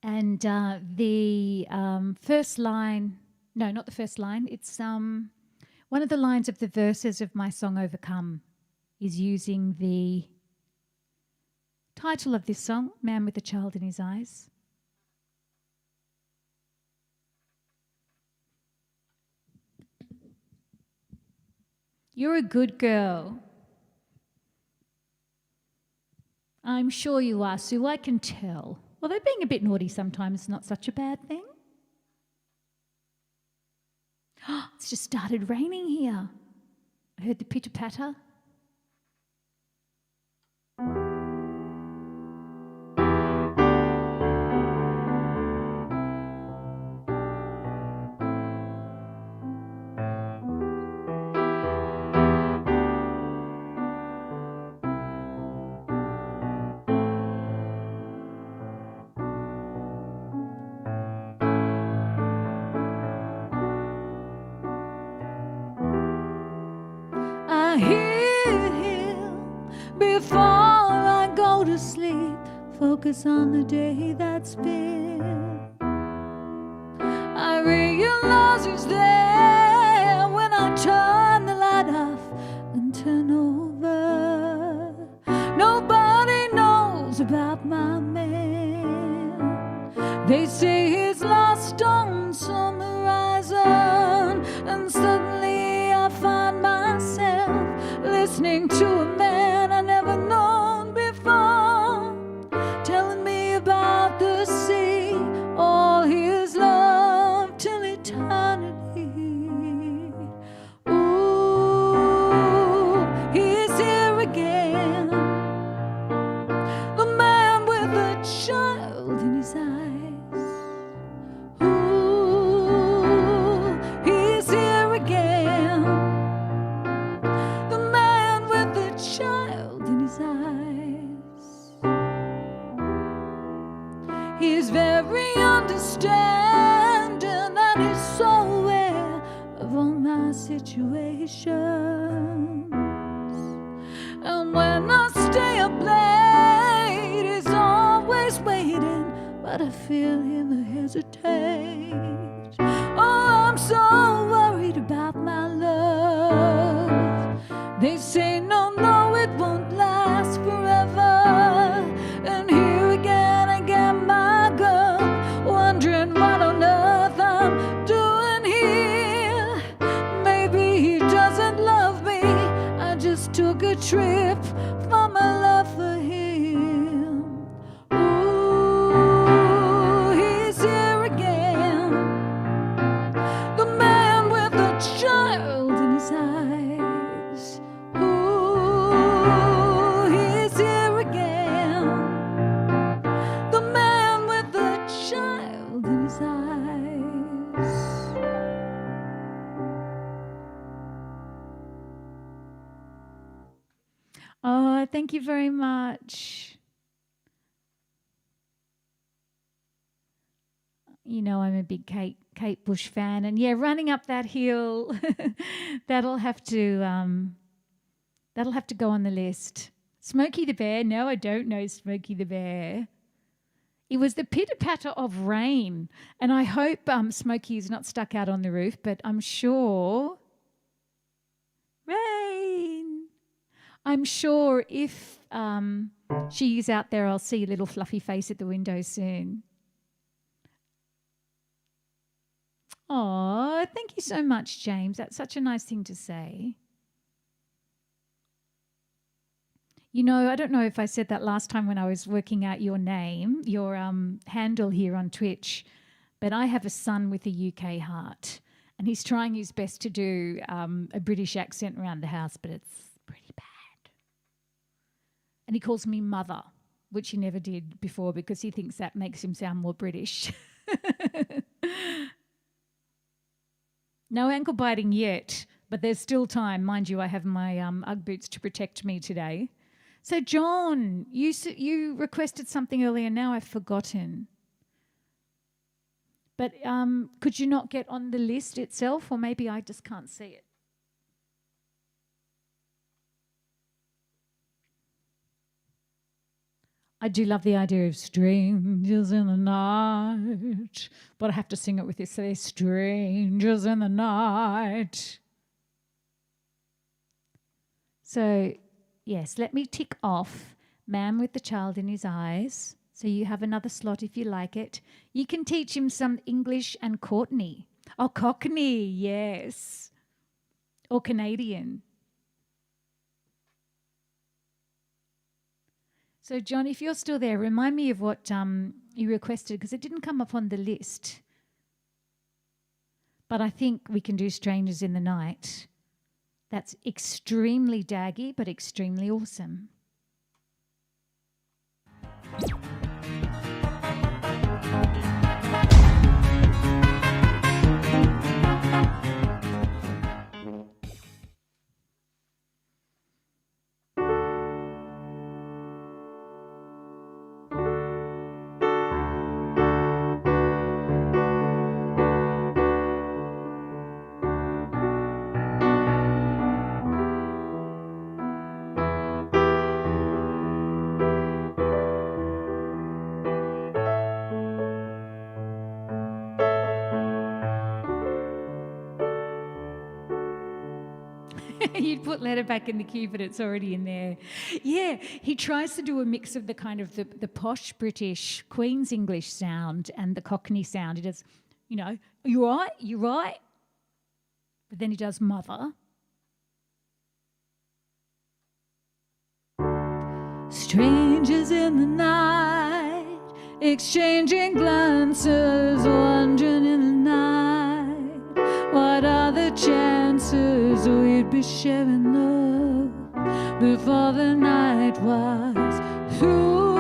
And the first line, no, not the first line, it's one of the lines of the verses of my song Overcome is using the title of this song, Man with a Child in His Eyes. You're a good girl. I'm sure you are, Sue, I can tell. Although being a bit naughty sometimes is not such a bad thing. It's just started raining here. I heard the pitter-patter. I hear him before I go to sleep. Focus on the day that's been. I realize he's there when I turn the light off and turn over. Nobody knows about my man. They say he's lost on some horizon, and suddenly I find myself listening to a man I never known before, telling me about the sea, all his love till eternity. Ooh, he's here again, the man with a child in his eyes. Ooh, he's here again, the man with a child in his eyes. He's very understanding and he's so aware of all my situations. And when I stay up late, he's always waiting, but I feel him hesitate. Oh, I'm so worried about my love. They say no, no, it won't last forever. And here again I get my gun, wondering what on earth I'm doing here. Maybe he doesn't love me, I just took a trip for my love for him. Ooh, he's here again, the man with a child in his eyes. Ooh, he's here again, the man with a child in his eyes. Oh, thank you very much. You know, I'm a big Kate Bush fan, and yeah, running up that hill, that'll have to go on the list. Smokey the Bear? No, I don't know Smokey the Bear. It was the pitter-patter of rain, and I hope Smokey is not stuck out on the roof, but I'm sure... Rain! I'm sure if she's out there, I'll see a little fluffy face at the window soon. Oh, thank you so much, James. That's such a nice thing to say. You know, I don't know if I said that last time when I was working out your name, your handle here on Twitch, but I have a son with a UK heart, and he's trying his best to do a British accent around the house, but it's pretty bad. And he calls me mother, which he never did before because he thinks that makes him sound more British. No ankle biting yet, but there's still time. Mind you, I have my Ugg boots to protect me today. So, John, you requested something earlier. Now I've forgotten. But could you not get on the list itself, or maybe I just can't see it? I do love the idea of strangers in the night, but I have to sing it with this. There's strangers in the night. So, yes, let me tick off man with the child in his eyes. So you have another slot if you like it. You can teach him some English and Courtney. Oh, Cockney, yes. Or Canadian. So, John, if you're still there, remind me of what you requested because it didn't come up on the list. But I think we can do Strangers in the Night. That's extremely daggy, but extremely awesome. You'd put letter back in the queue, but it's already in there. Yeah, he tries to do a mix of the kind of the posh British Queen's English sound and the Cockney sound. He does, you know, you right, you right. But then he does mother. Strangers in the night, exchanging glances, wandering in the night. What are the chances we'd be sharing love before the night was through?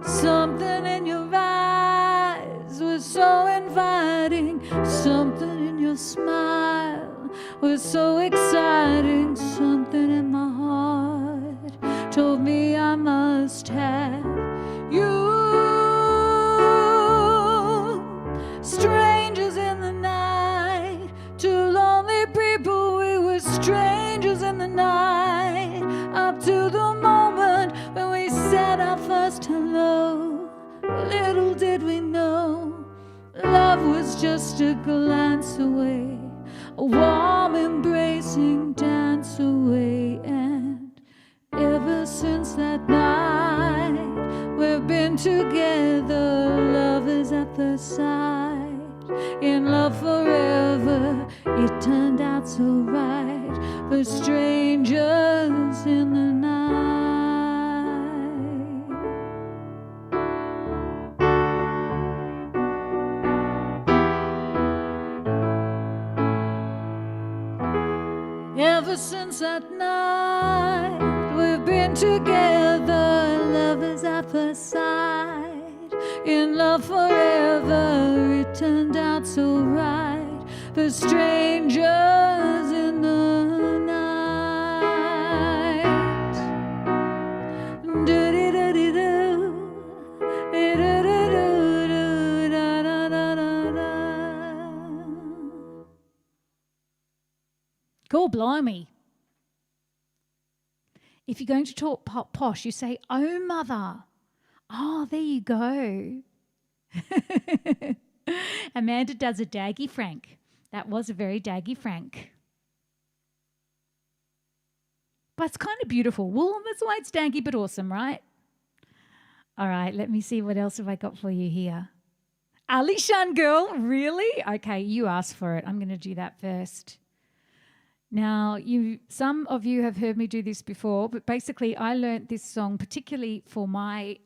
Something in your eyes was so inviting, something in your smile was so exciting, something in my heart told me I must have you. Strangers in the night, two lonely people, we were strangers in the night, up to the moment when we said our first hello. Little did we know, love was just a glance away, a warm embracing dance away. And ever since that night, we've been together, lovers at first sight, in love forever. It turned out so right for strangers in the night. Ever since that night, we've been together, lovers at first sight, in love forever. It turned out so right for strangers in the night. Do-de-do-de-do, do-do-do-do, da-da-da-da-da. Go blimey. If you're going to talk posh, you say, oh, mother. Oh, there you go. Amanda does a daggy Frank. That was a very daggy Frank. But it's kind of beautiful. Well, that's why it's daggy but awesome, right? All right, let me see what else have I got for you here. Alishan girl, really? Okay, you asked for it. I'm going to do that first. Now, some of you have heard me do this before, but basically I learnt this song particularly for my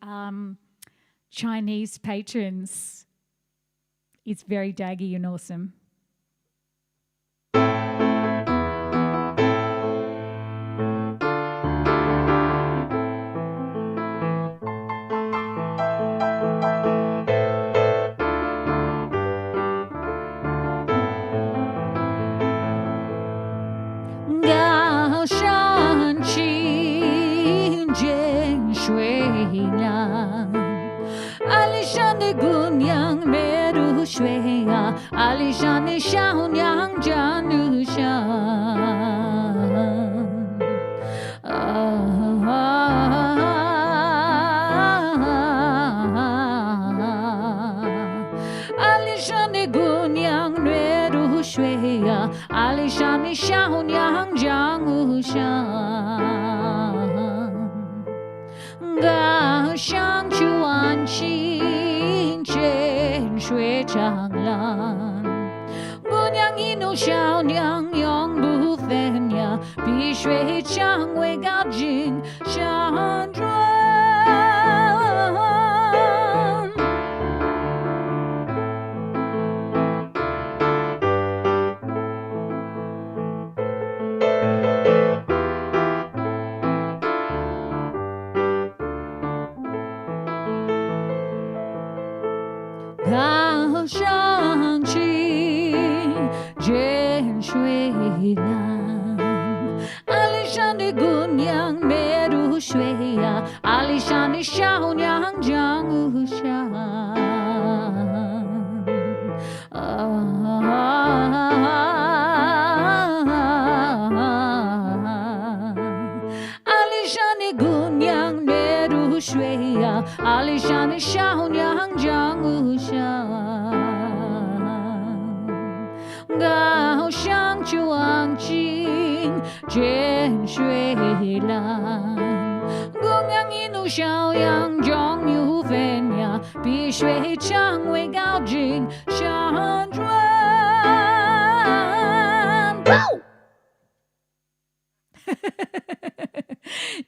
Chinese patrons. It's very daggy and awesome.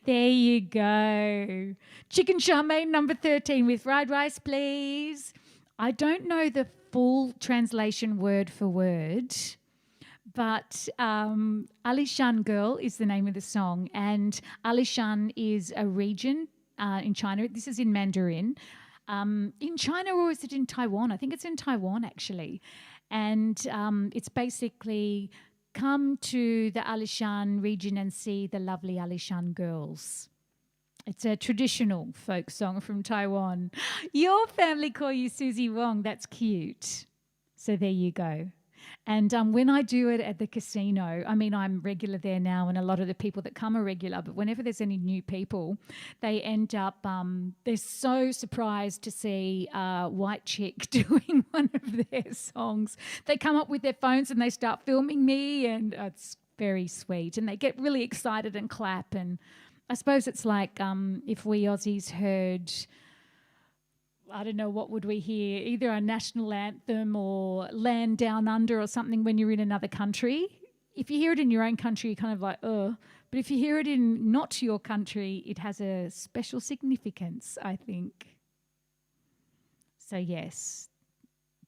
There you go. Chicken chow mein number 13 with fried rice, please. I don't know the full translation word for word, but Alishan Girl is the name of the song, and Alishan is a region in China. This is in Mandarin. In China, or is it in Taiwan? I think it's in Taiwan, actually. And it's basically come to the Alishan region and see the lovely Alishan girls. It's a traditional folk song from Taiwan. Your family call you Susie Wong. That's cute. So there you go. And when I do it at the casino, I mean, I'm regular there now, and a lot of the people that come are regular, but whenever there's any new people, they end up, they're so surprised to see a white chick doing one of their songs. They come up with their phones and they start filming me, and it's very sweet. And they get really excited and clap. And I suppose it's like if we Aussies heard, I don't know, what would we hear? Either a national anthem or Land Down Under or something when you're in another country. If you hear it in your own country, you're kind of like, oh. But if you hear it in not your country, it has a special significance, I think. So, yes,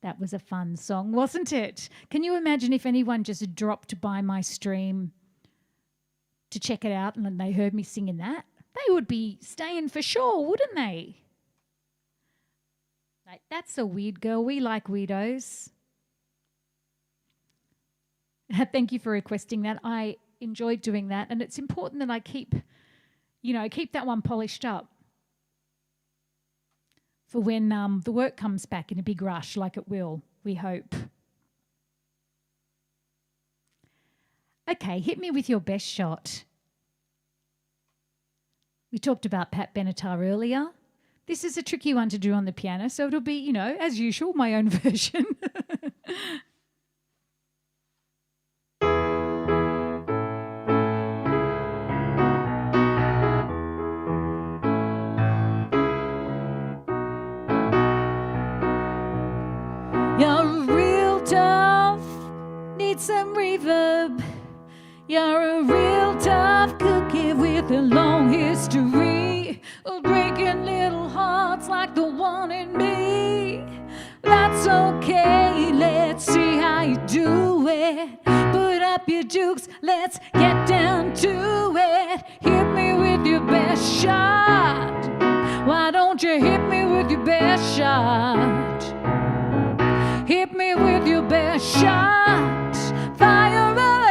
that was a fun song, wasn't it? Can you imagine if anyone just dropped by my stream to check it out and they heard me singing that? They would be staying for sure, wouldn't they? Like, that's a weird girl. We like weirdos. Thank you for requesting that. I enjoyed doing that, and it's important that I keep that one polished up for when the work comes back in a big rush, like it will, we hope. Okay, hit me with your best shot. We talked about Pat Benatar earlier. This is a tricky one to do on the piano, so it'll be, as usual, my own version. need some reverb. You're a real tough cookie with a long history of breaking little hearts like the one in me. That's okay, let's see how you do it. Put up your jukes, let's get down to it. Hit me with your best shot. Why don't you hit me with your best shot? Hit me with your best shot. Fire away.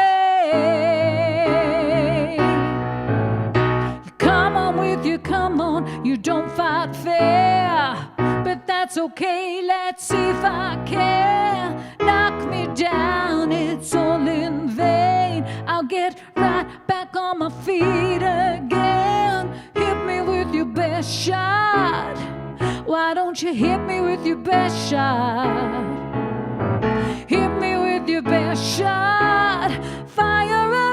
Come on with you, come on. You don't fight fair, but that's okay. Let's see if I can. Knock me down, it's all in vain. I'll get right back on my feet again. Hit me with your best shot. Why don't you hit me with your best shot? Hit me with your best shot. Fire away.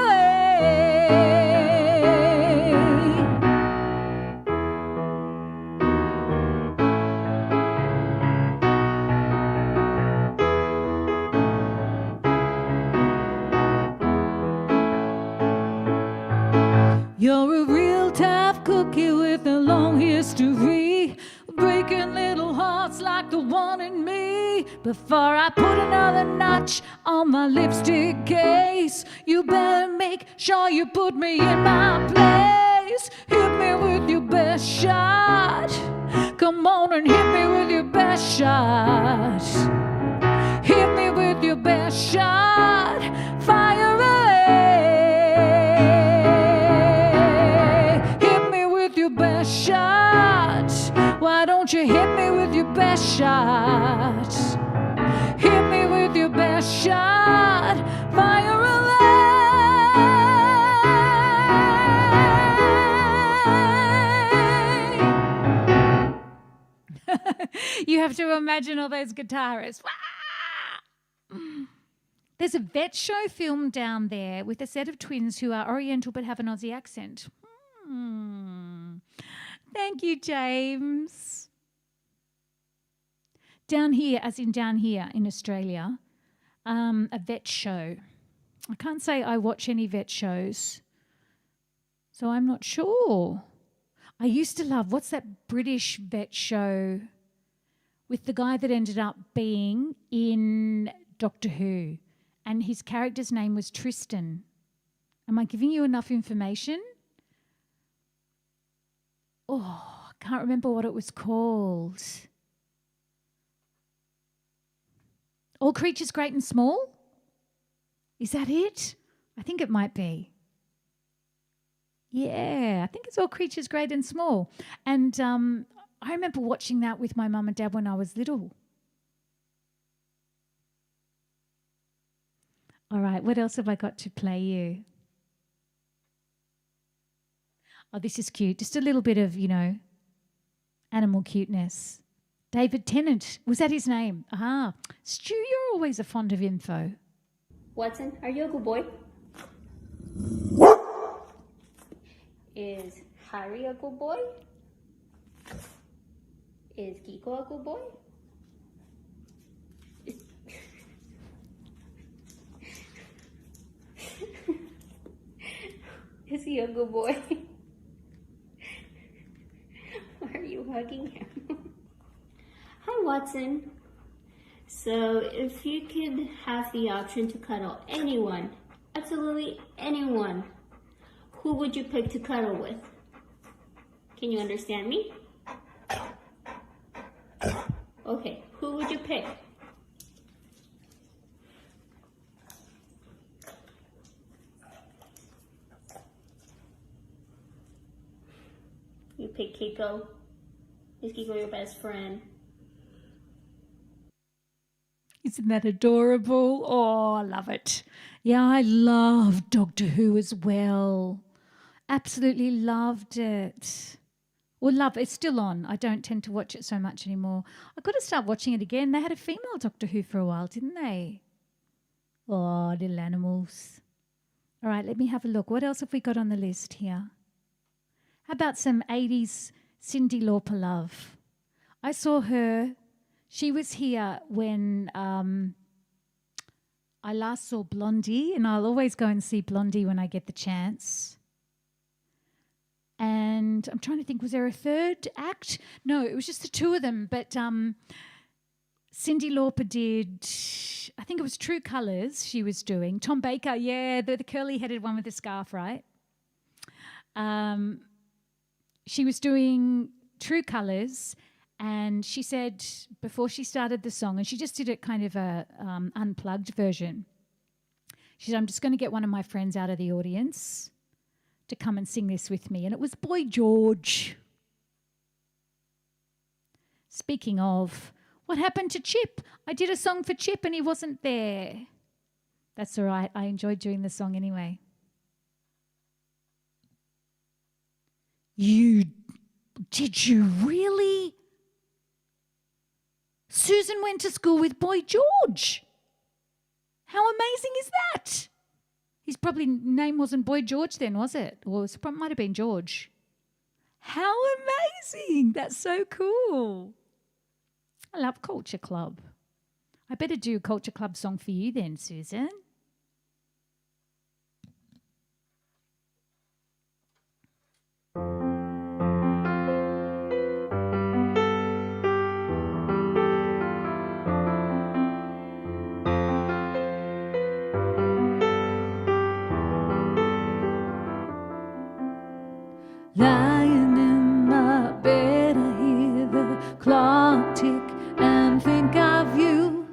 You're a real tough cookie with a long history, breaking little hearts like the one in me. Before I put another notch on my lipstick case, you better make sure you put me in my place. Hit me with your best shot. Come on and hit me with your best shot. Hit me with your best shot. Fire away. Hit me with your best shot. Why don't you hit me with your best shot? Hit me with your best shot. Fire away. You have to imagine all those guitarists. There's a vet show film down there with a set of twins who are Oriental but have an Aussie accent. Thank you, James. Down here, as in down here in Australia, a vet show. I can't say I watch any vet shows, so I'm not sure. I used to love, what's that British vet show with the guy that ended up being in Doctor Who, and his character's name was Tristan. Am I giving you enough information? Oh, I can't remember what it was called. All Creatures Great and Small? Is that it? I think it might be. Yeah, I think it's All Creatures Great and Small. And I remember watching that with my mum and dad when I was little. All right, what else have I got to play you? Oh, this is cute. Just a little bit of, animal cuteness. David Tennant. Was that his name? Ah. Stu, you're always a fond of info. Watson, are you a good boy? Is Harry a good boy? Is Kiko a good boy? Is he a good boy? Why are you hugging him? Hi, Watson. So, if you could have the option to cuddle anyone, absolutely anyone, who would you pick to cuddle with? Can you understand me? Okay, who would you pick? You pick Kiko. Is Kiko your best friend? Isn't that adorable? Oh, I love it. Yeah, I love Doctor Who as well. Absolutely loved it. Well, love, it's still on. I don't tend to watch it so much anymore. I've got to start watching it again. They had a female Doctor Who for a while, didn't they? Oh, little animals. All right, let me have a look. What else have we got on the list here? How about some 80s Cyndi Lauper love? I saw her. She was here when I I last saw Blondie, and I'll always go and see Blondie when I get the chance. And I'm trying to think, was there a third act? No, it was just the two of them. But Cyndi Lauper did, I think it was True Colours she was doing. Tom Baker, yeah, the curly-headed one with the scarf, right? She was doing True Colours, and she said before she started the song, and she just did it kind of a unplugged version. She said, I'm just going to get one of my friends out of the audience to come and sing this with me. And it was Boy George. Speaking of, what happened to Chip? I did a song for Chip and he wasn't there. That's all right. I enjoyed doing the song anyway. Did you really? Susan went to school with Boy George. How amazing is that? His probably name wasn't Boy George then, was it? Or it might have been George. How amazing. That's so cool. I love Culture Club. I better do a Culture Club song for you then, Susan. Lying in my bed, I hear the clock tick and think of you.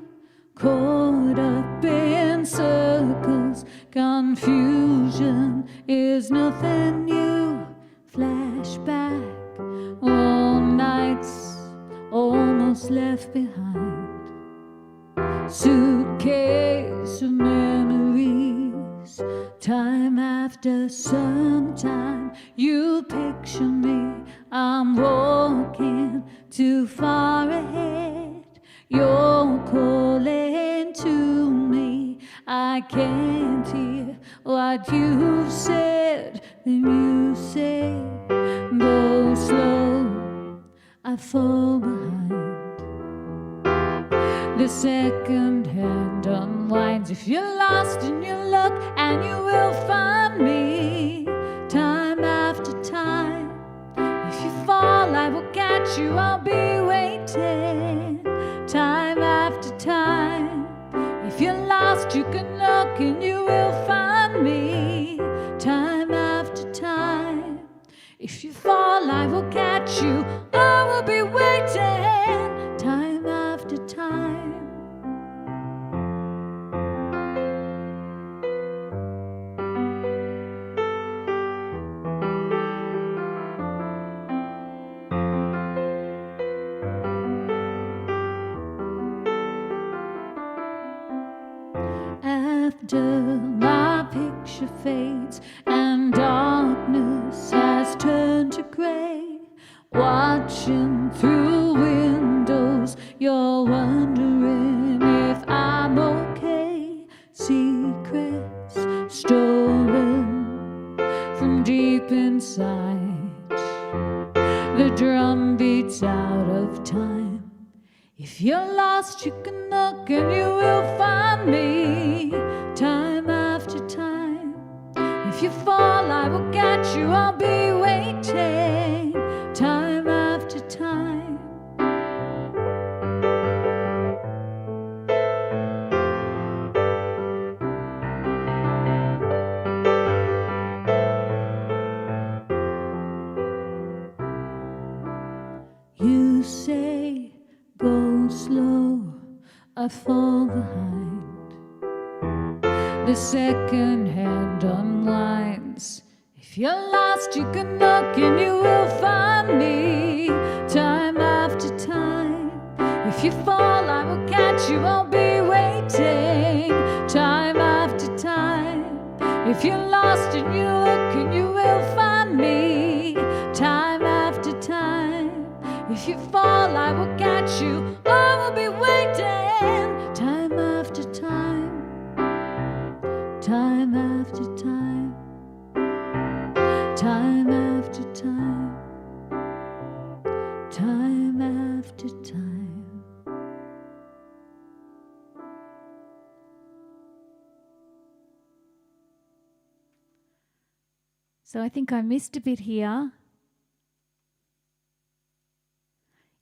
Caught up in circles, confusion is nothing new. Flashback, all nights almost left behind. Suitcase of memories, time after some time. You picture me, I'm walking too far ahead. You're calling to me, I can't hear what you've said. Then you say, go slow, I fall behind. The second hand unwinds. If you're lost and you look, and you will find me time after time. If you fall, I will catch you, I'll be waiting time after time. If you're lost, you can look and you will find me time after time. If you fall, I will catch you, I will be waiting time after time. After my picture fades and darkness has turned to grey, watching through windows, you're wondering if I'm okay. Secrets stolen from deep inside, the drum beats out of time. If you're lost, you can look and you will find me time after time. If you fall, I will catch you, I'll be waiting time after time. You say, go slow, I fall behind. The second hand unwinds. If you're lost, you can look and you will find me time after time. If you fall, I will catch you, I'll be waiting time after time. If you're lost and you look and you will find me time after time. If you fall, I will catch you, I will be waiting time after time. Time after time. Time after time. Time after time. So I think I missed a bit here.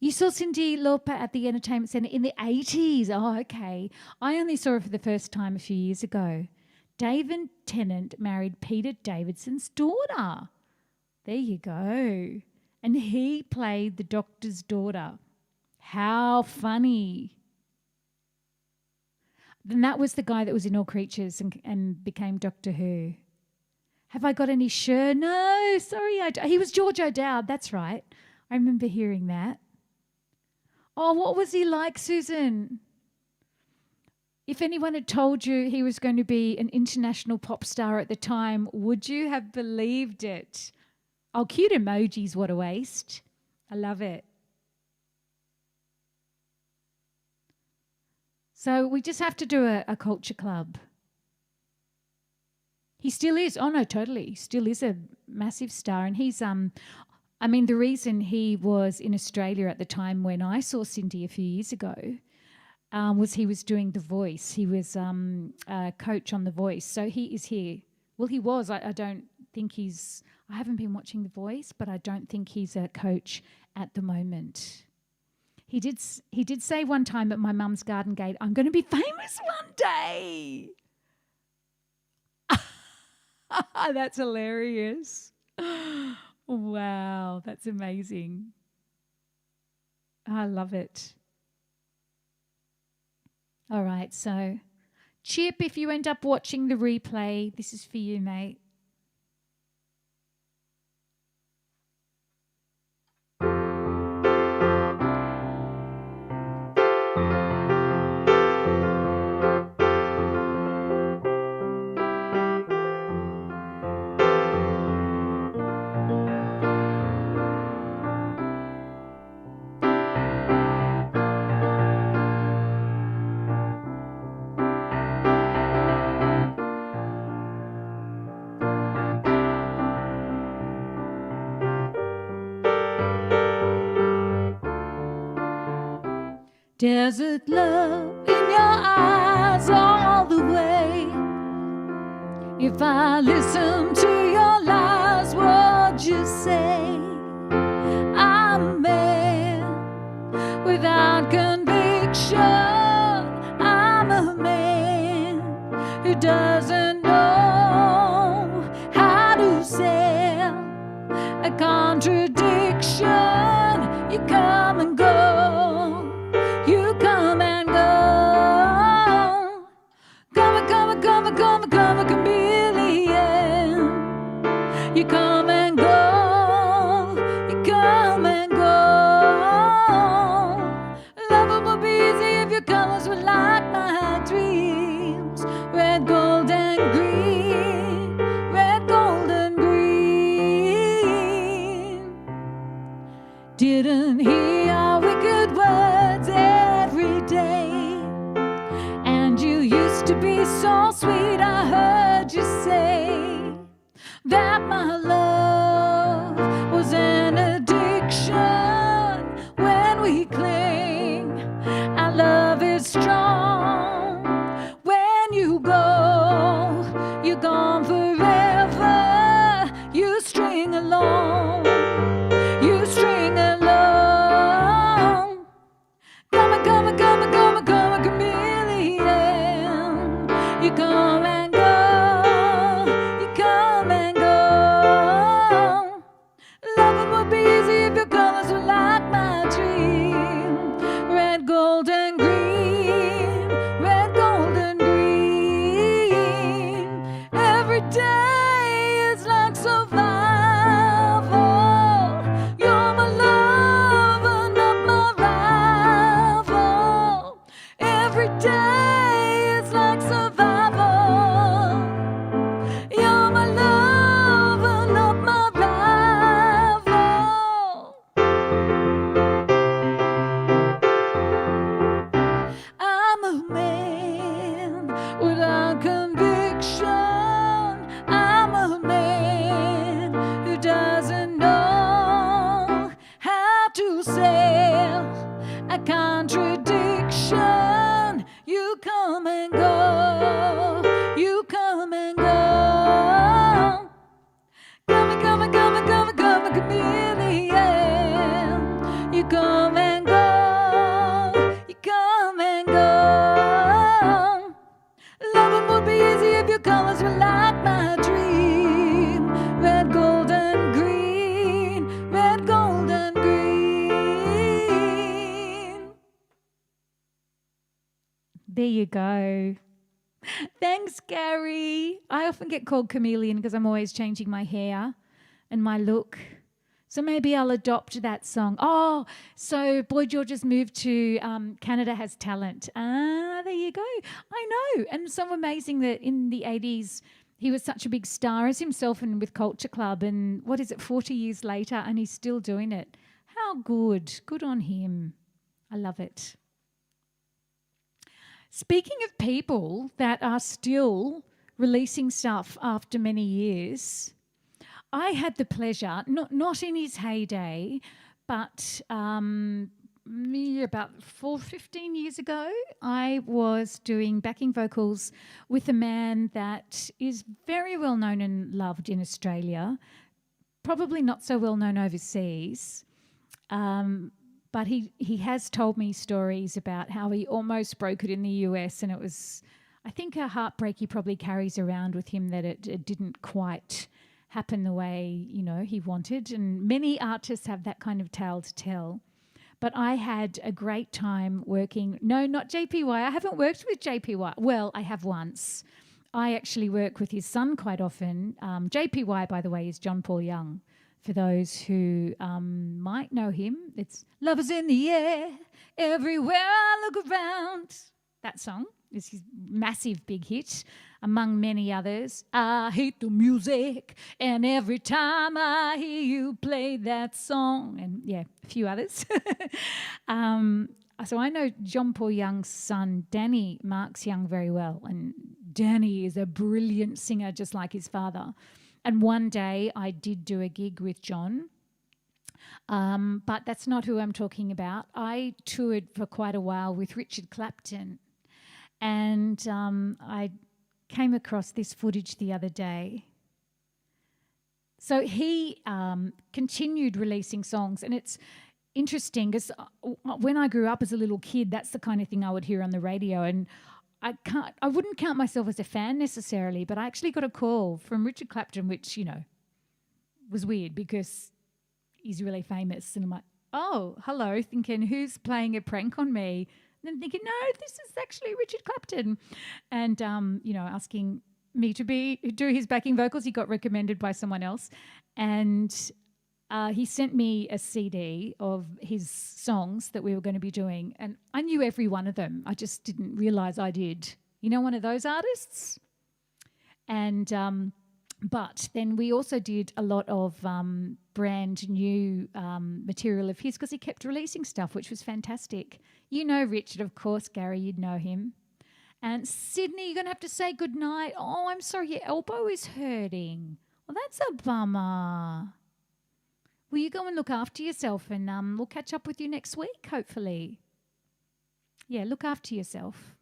You saw Cyndi Lauper at the Entertainment Centre in the 80s. Oh, okay. I only saw her for the first time a few years ago. David Tennant married Peter Davidson's daughter. There you go. And he played the doctor's daughter. How funny. Then that was the guy that was in All Creatures and became Doctor Who. Have I got any sure? No, sorry. He was George O'Dowd, that's right. I remember hearing that. Oh, what was he like, Susan? If anyone had told you he was going to be an international pop star at the time, would you have believed it? Oh, cute emojis, what a waste. I love it. So we just have to do a culture club. He still is. Oh, no, totally. He still is a massive star. And he's, the reason he was in Australia at the time when I saw Cyndi a few years ago was he was doing The Voice. He was a coach on The Voice. So he is here. Well, he was. I don't think he's... I haven't been watching The Voice, but I don't think he's a coach at the moment. He did say one time at my mum's garden gate, I'm going to be famous one day. That's hilarious. Wow, that's amazing. I love it. All right, so Chip, if you end up watching the replay, this is for you, mate. Desert love in your eyes all the way. If I listen to your lies, what'd you say? I'm a man without conviction. I'm a man who doesn't know how to sell a contradiction. You come and go. You come and go. Come, a chameleon. You come and go. You come and go. Love would be easy if your colors were like my dreams. Red, gold, and green. Red, gold, and green. Didn't hear your wicked words every day. And you used to be so sweet, I heard you say that my love was an addiction. When we cling, our love is strong. When you go, you're gone forever. You string along. You string along. Come, a chameleon. You come and go. You come and go. Loving would be easy if your colors were like my dream. Red, gold, and green. Red, gold, and green. Every day. like my dream. Red, gold, and green. Red, gold, and green. There you go. Thanks, Gary. I often get called chameleon because I'm always changing my hair and my look. So maybe I'll adopt that song. Oh, so Boy George has moved to Canada Has Talent. There you go. I know. And so amazing that in the 80s he was such a big star as himself and with Culture Club. And 40 years later, and he's still doing it. How good. Good on him. I love it. Speaking of people that are still releasing stuff after many years, I had the pleasure, not in his heyday, but about 15 years ago, I was doing backing vocals with a man that is very well known and loved in Australia, probably not so well known overseas. But he has told me stories about how he almost broke it in the US, and it was, I think, a heartbreak he probably carries around with him that it didn't quite happen the way, he wanted. And many artists have that kind of tale to tell. But I had a great time working. No, not JPY. I haven't worked with JPY. Well, I have once. I actually work with his son quite often. JPY, by the way, is John Paul Young. For those who might know him, it's Love is in the air, everywhere I look around. That song is his massive big hit, among many others. I hate the music, and every time I hear you play that song. And yeah, a few others. So I know John Paul Young's son, Danny Marks Young, very well. And Danny is a brilliant singer, just like his father. And one day I did do a gig with John, but that's not who I'm talking about. I toured for quite a while with Richard Clapton, and I came across this footage the other day. So he continued releasing songs, and it's interesting because when I grew up as a little kid, that's the kind of thing I would hear on the radio, and I wouldn't count myself as a fan necessarily, but I actually got a call from Richard Clapton, which, was weird because he's really famous. And I'm like, oh, hello, thinking, who's playing a prank on me? And then thinking, no, this is actually Richard Clapton. And, asking me to do his backing vocals. He got recommended by someone else. And he sent me a CD of his songs that we were going to be doing, and I knew every one of them. I just didn't realise I did. One of those artists? And but then we also did a lot of brand new material of his because he kept releasing stuff, which was fantastic. Richard, of course, Gary, you'd know him. And Sydney, you're going to have to say goodnight. Oh, I'm sorry, your elbow is hurting. Well, that's a bummer. Will you go and look after yourself, and we'll catch up with you next week, hopefully. Yeah, look after yourself.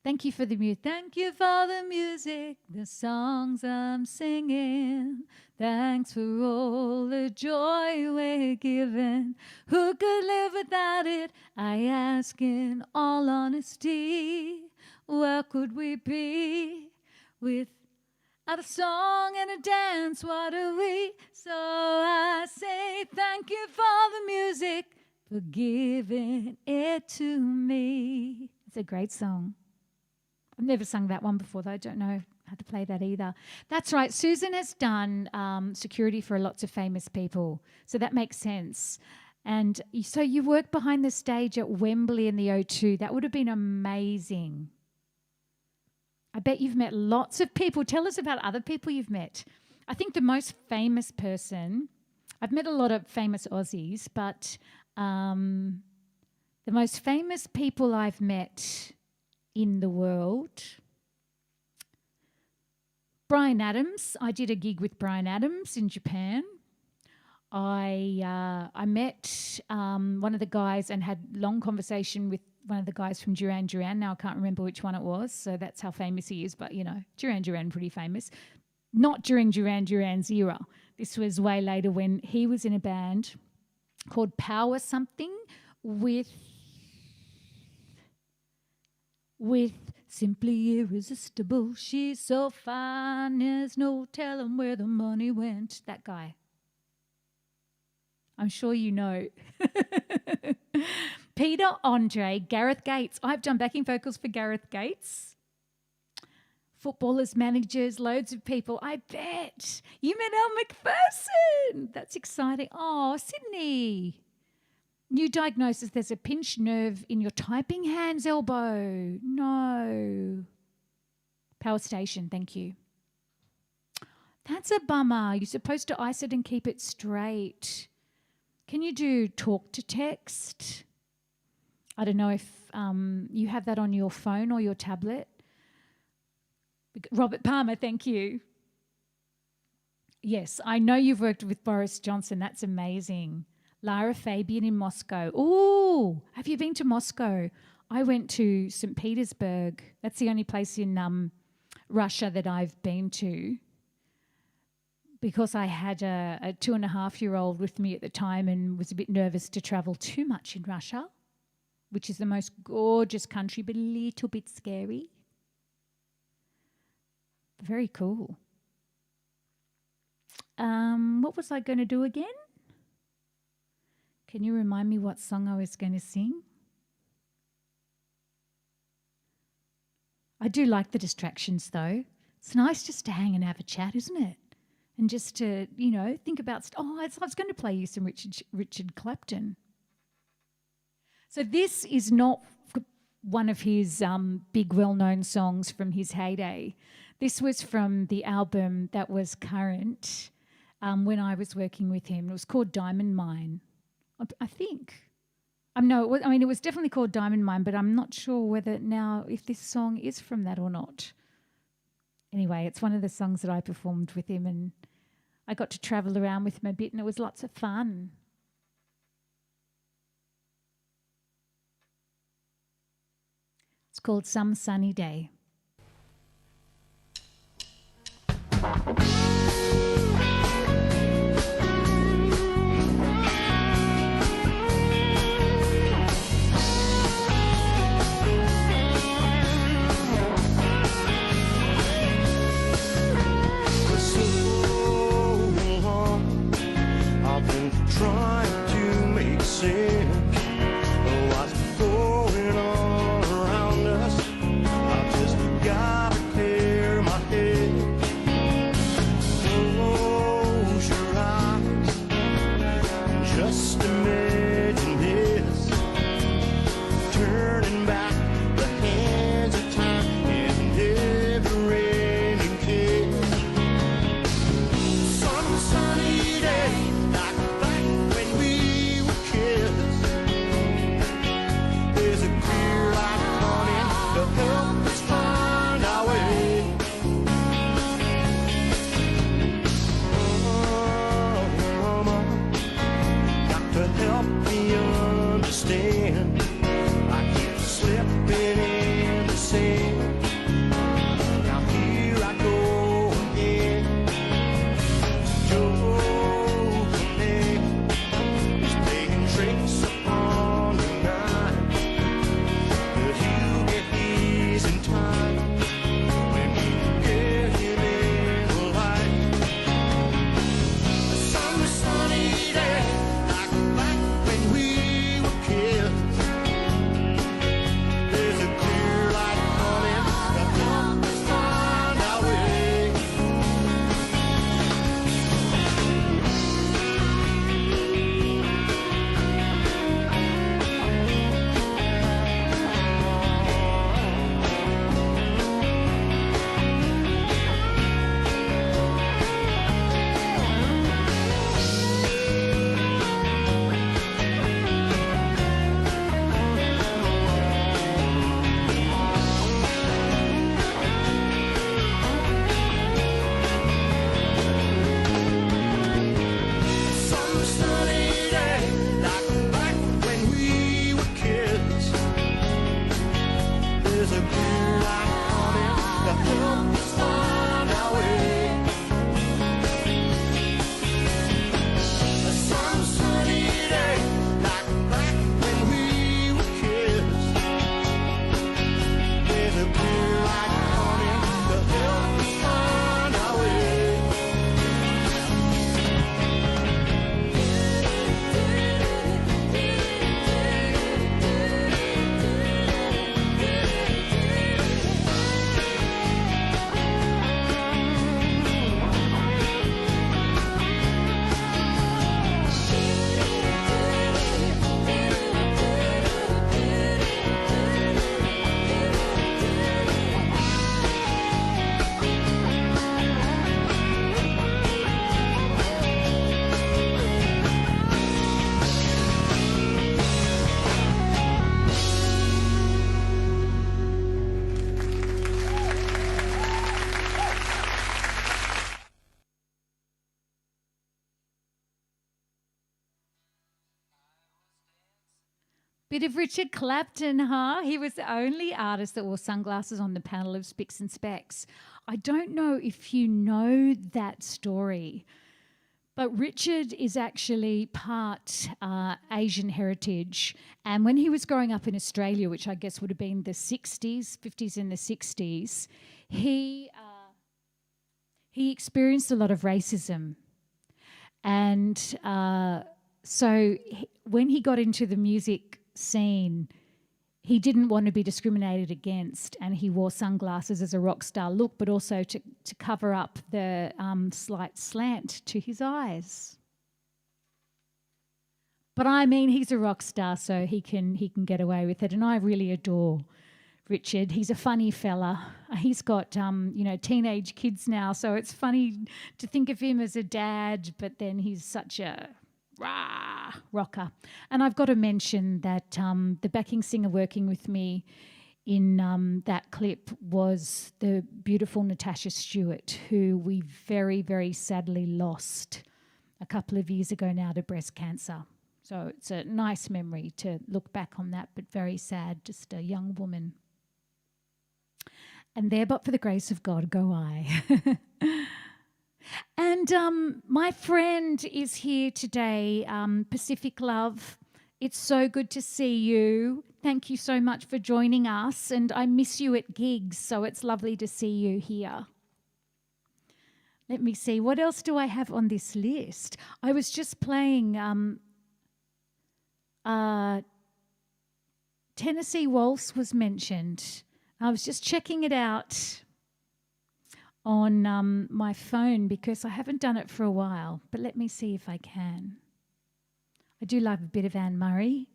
Thank you for the music. Thank you for the music, the songs I'm singing. Thanks for all the joy we're given. Who could live without it? I ask in all honesty. Where could we be without a song and a dance? What are we? So I say thank you for the music, for giving it to me. It's a great song. I've never sung that one before, though. I don't know how to play that either. That's right. Susan has done security for lots of famous people, so that makes sense. And so you worked behind the stage at Wembley in the O2. That would have been amazing. I bet you've met lots of people. Tell us about other people you've met. I think the most famous person, I've met a lot of famous Aussies, but the most famous people I've met in the world, Bryan Adams. I did a gig with Bryan Adams in Japan. I met one of the guys and had long conversation with one of the guys from Duran Duran. Now I can't remember which one it was, so that's how famous he is. But, Duran Duran, pretty famous. Not during Duran Duran's era. This was way later when he was in a band called Power Something with with simply irresistible. She's so fine, there's no telling where the money went. That guy. I'm sure you know. Peter Andre, Gareth Gates. I've done backing vocals for Gareth Gates. Footballers, managers, loads of people. I bet. You met Elle McPherson. That's exciting. Oh, Sydney. New diagnosis. There's a pinched nerve in your typing hand's elbow. No. Power station. Thank you. That's a bummer. You're supposed to ice it and keep it straight. Can you do talk to text? I don't know if you have that on your phone or your tablet. Robert Palmer, thank you. Yes, I know you've worked with Boris Johnson. That's amazing. Lara Fabian in Moscow. Ooh, have you been to Moscow? I went to St. Petersburg. That's the only place in Russia that I've been to, because I had a 2.5-year-old with me at the time and was a bit nervous to travel too much in Russia, which is the most gorgeous country, but a little bit scary. Very cool. What was I going to do again? Can you remind me what song I was going to sing? I do like the distractions, though. It's nice just to hang and have a chat, isn't it? And just to, think about, I was going to play you some Richard Clapton. So this is not one of his big well-known songs from his heyday. This was from the album that was current when I was working with him. It was called Diamond Mine, I think. It was definitely called Diamond Mine, but I'm not sure whether now if this song is from that or not. Anyway, it's one of the songs that I performed with him, and I got to travel around with him a bit, and it was lots of fun. It's called Some Sunny Day. Trying to make sense of what's going on around us. I've just Bit of Richard Clapton, huh? He was the only artist that wore sunglasses on the panel of Spicks and Specks. I don't know if you know that story, but Richard is actually part Asian heritage. And when he was growing up in Australia, which I guess would have been the 60s, 50s and the 60s, he experienced a lot of racism. And when he got into the music scene, he didn't want to be discriminated against, and he wore sunglasses as a rock star look, but also to cover up the slight slant to his eyes. But I mean, he's a rock star, so he can get away with it, and I really adore Richard. He's a funny fella. He's got teenage kids now, so it's funny to think of him as a dad, but then he's such a rocker. And I've got to mention that the backing singer working with me in that clip was the beautiful Natasha Stewart, who we very, very sadly lost a couple of years ago now to breast cancer. So it's a nice memory to look back on that, but very sad, just a young woman. And there, but for the grace of God, go I. And my friend is here today, Pacific Love. It's so good to see you. Thank you so much for joining us. And I miss you at gigs, so it's lovely to see you here. Let me see, what else do I have on this list? I was just playing Tennessee Waltz was mentioned. I was just checking it out on my phone because I haven't done it for a while, but let me see if I can. I do love a bit of Anne Murray.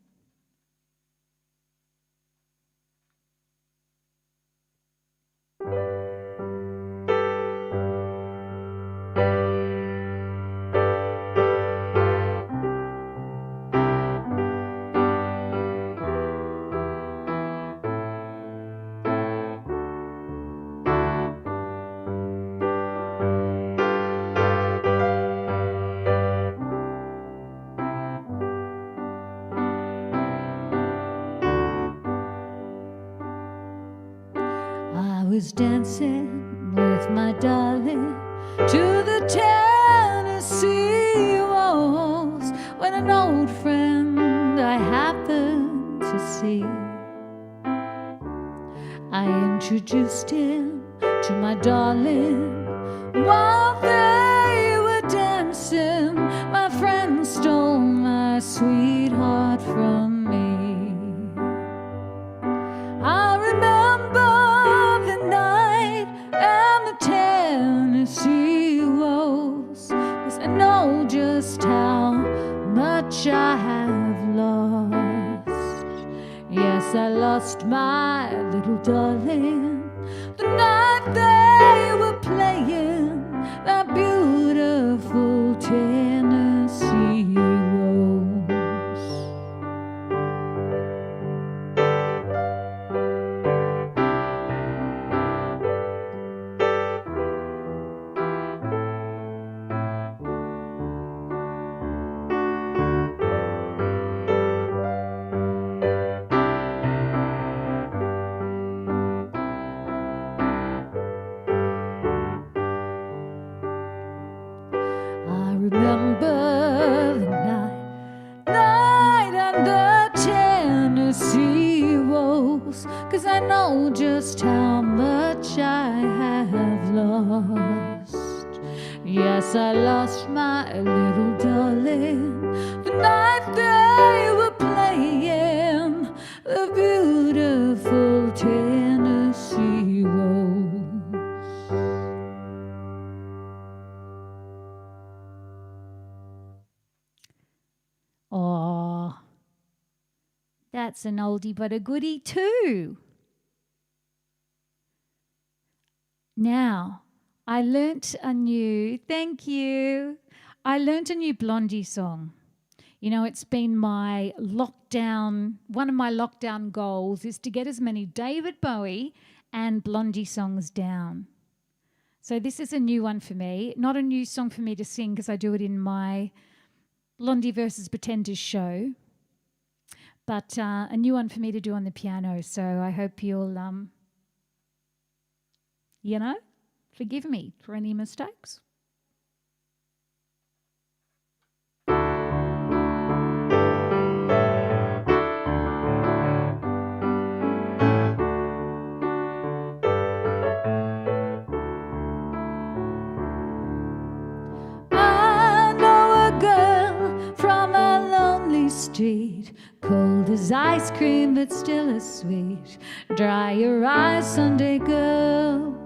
I was dancing with my darling to the Tennessee waltz when an old friend I happened to see. I introduced him to my darling while they were dancing. My friend stole my sweetheart from me. I remember the night and the Tennessee waltz, 'cause I know just how much I have lost. Yes, I lost my little darling the night they were playing that beautiful Tennessee waltz. I remember the night and the Tennessee waltz, 'cause I know just how much I have lost. Yes, I lost my little darling the night they were playing the beautiful Tennessee waltz. Oh, that's an oldie but a goodie too. Now, I learnt a new Blondie song. You know, it's been one of my lockdown goals is to get as many David Bowie and Blondie songs down. So this is a new one for me. Not a new song for me to sing because I do it in my Blondie versus Pretenders show. but a new one for me to do on the piano. So I hope you'll, forgive me for any mistakes. I know a girl from a lonely street, cold as ice cream but still as sweet. Dry your eyes, Sunday girl.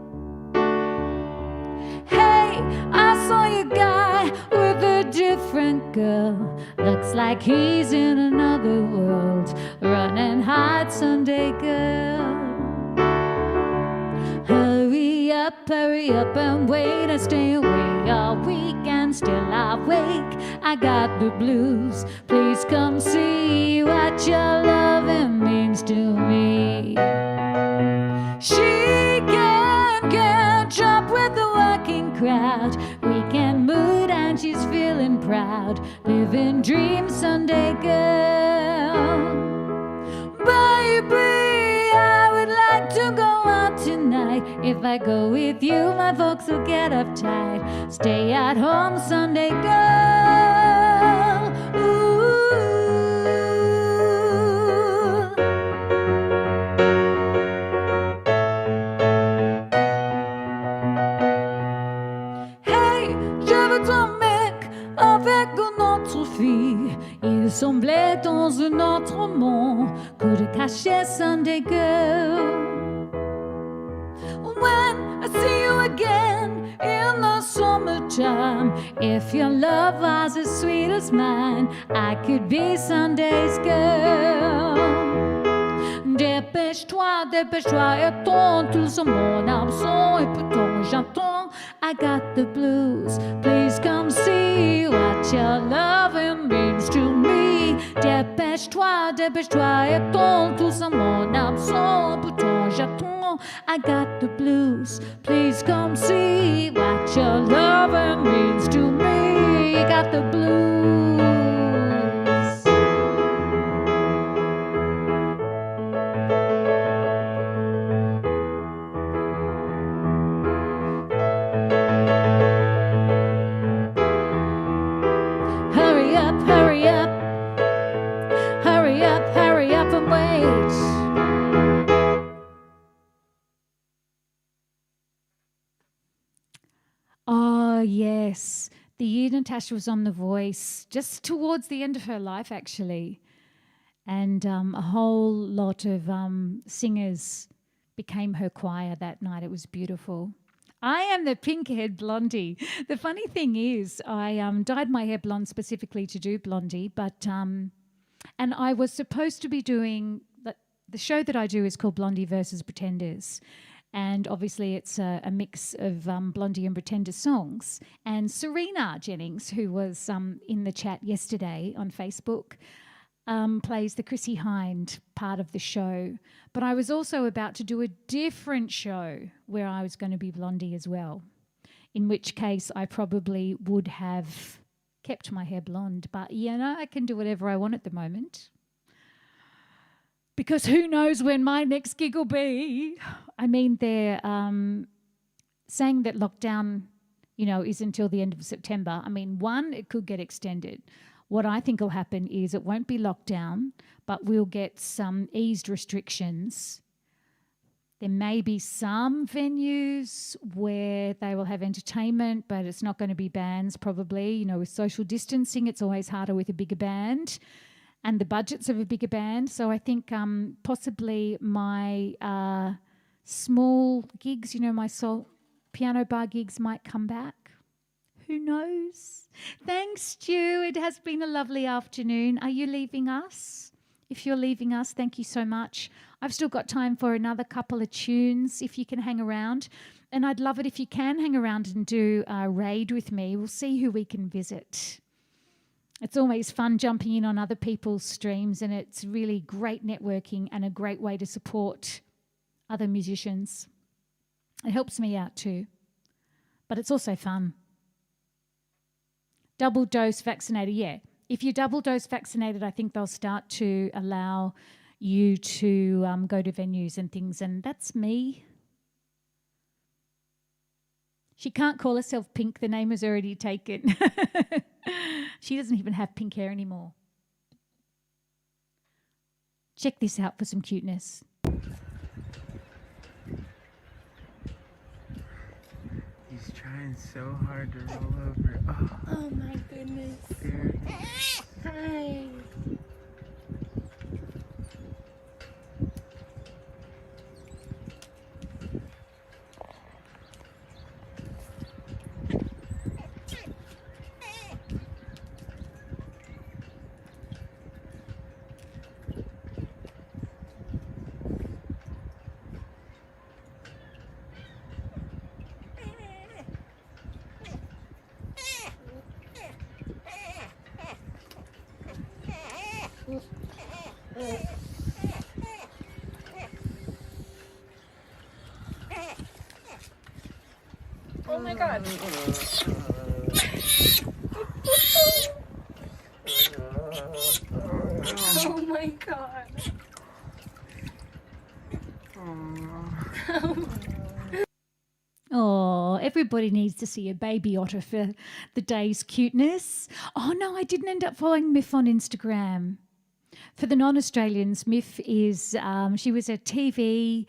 Hey, I saw your guy with a different girl. Looks like he's in another world. Run and hide, Sunday girl. Hurry up and wait. I stay away all week and still I wake. I got the blues. Please come see what your loving means to me. She can catch up with the working crowd. Weekend mood and she's feeling proud. Living dreams, Sunday girl. Baby, I would like to go out tonight. If I go with you, my folks will get uptight. Stay at home, Sunday girl. Ooh. Hey, je veux ton mec avec une autre fille. Il semblait dans un autre monde que de cacher, Sunday girl. When I see you again in the summertime, if your love was as sweet as mine, I could be Sunday's girl. Dépêche-toi, dépêche-toi, attends, tout ce monde absent, et pourtant j'attends. I got the blues, please come see what your loving means to me. Dépêche-toi, dépêche-toi, attends, tout ce monde absent, pourtant j'attends. I got the blues, please come see what your loving means to me. You got the blues. Hurry up, hurry up. Hurry up, hurry up and wait. Oh, yes. The year Natasha was on The Voice, just towards the end of her life, actually. And a whole lot of singers became her choir that night. It was beautiful. I am the pink-haired blondie. The funny thing is, I dyed my hair blonde specifically to do Blondie, but and I was supposed to be doing the show that I do is called Blondie versus Pretenders. And obviously it's a mix of Blondie and Pretender songs. And Serena Jennings, who was in the chat yesterday on Facebook, plays the Chrissy Hind part of the show. But I was also about to do a different show where I was going to be Blondie as well, in which case I probably would have kept my hair blonde. But, I can do whatever I want at the moment. Because who knows when my next gig will be. I mean, they're saying that lockdown, is until the end of September. I mean, it could get extended. What I think will happen is it won't be lockdown, but we'll get some eased restrictions. There may be some venues where they will have entertainment, but it's not going to be bands probably. With social distancing, it's always harder with a bigger band and the budgets of a bigger band. So I think possibly my small gigs, my soul piano bar gigs might come back. Who knows? Thanks, Stu. It has been a lovely afternoon. Are you leaving us? If you're leaving us, thank you so much. I've still got time for another couple of tunes if you can hang around. And I'd love it if you can hang around and do a raid with me. We'll see who we can visit. It's always fun jumping in on other people's streams, and it's really great networking and a great way to support other musicians. It helps me out too. But it's also fun. Double dose vaccinated, yeah. If you're double dose vaccinated, I think they'll start to allow you to go to venues and things, and that's me. She can't call herself Pink. The name is already taken. She doesn't even have pink hair anymore. Check this out for some cuteness. He's trying so hard to roll over. Oh my goodness. There. Hi. Oh my god. Oh my god. Oh, everybody needs to see a baby otter for the day's cuteness. Oh no, I didn't end up following Miff on Instagram. For the non-Australians, Miff is, she was a TV,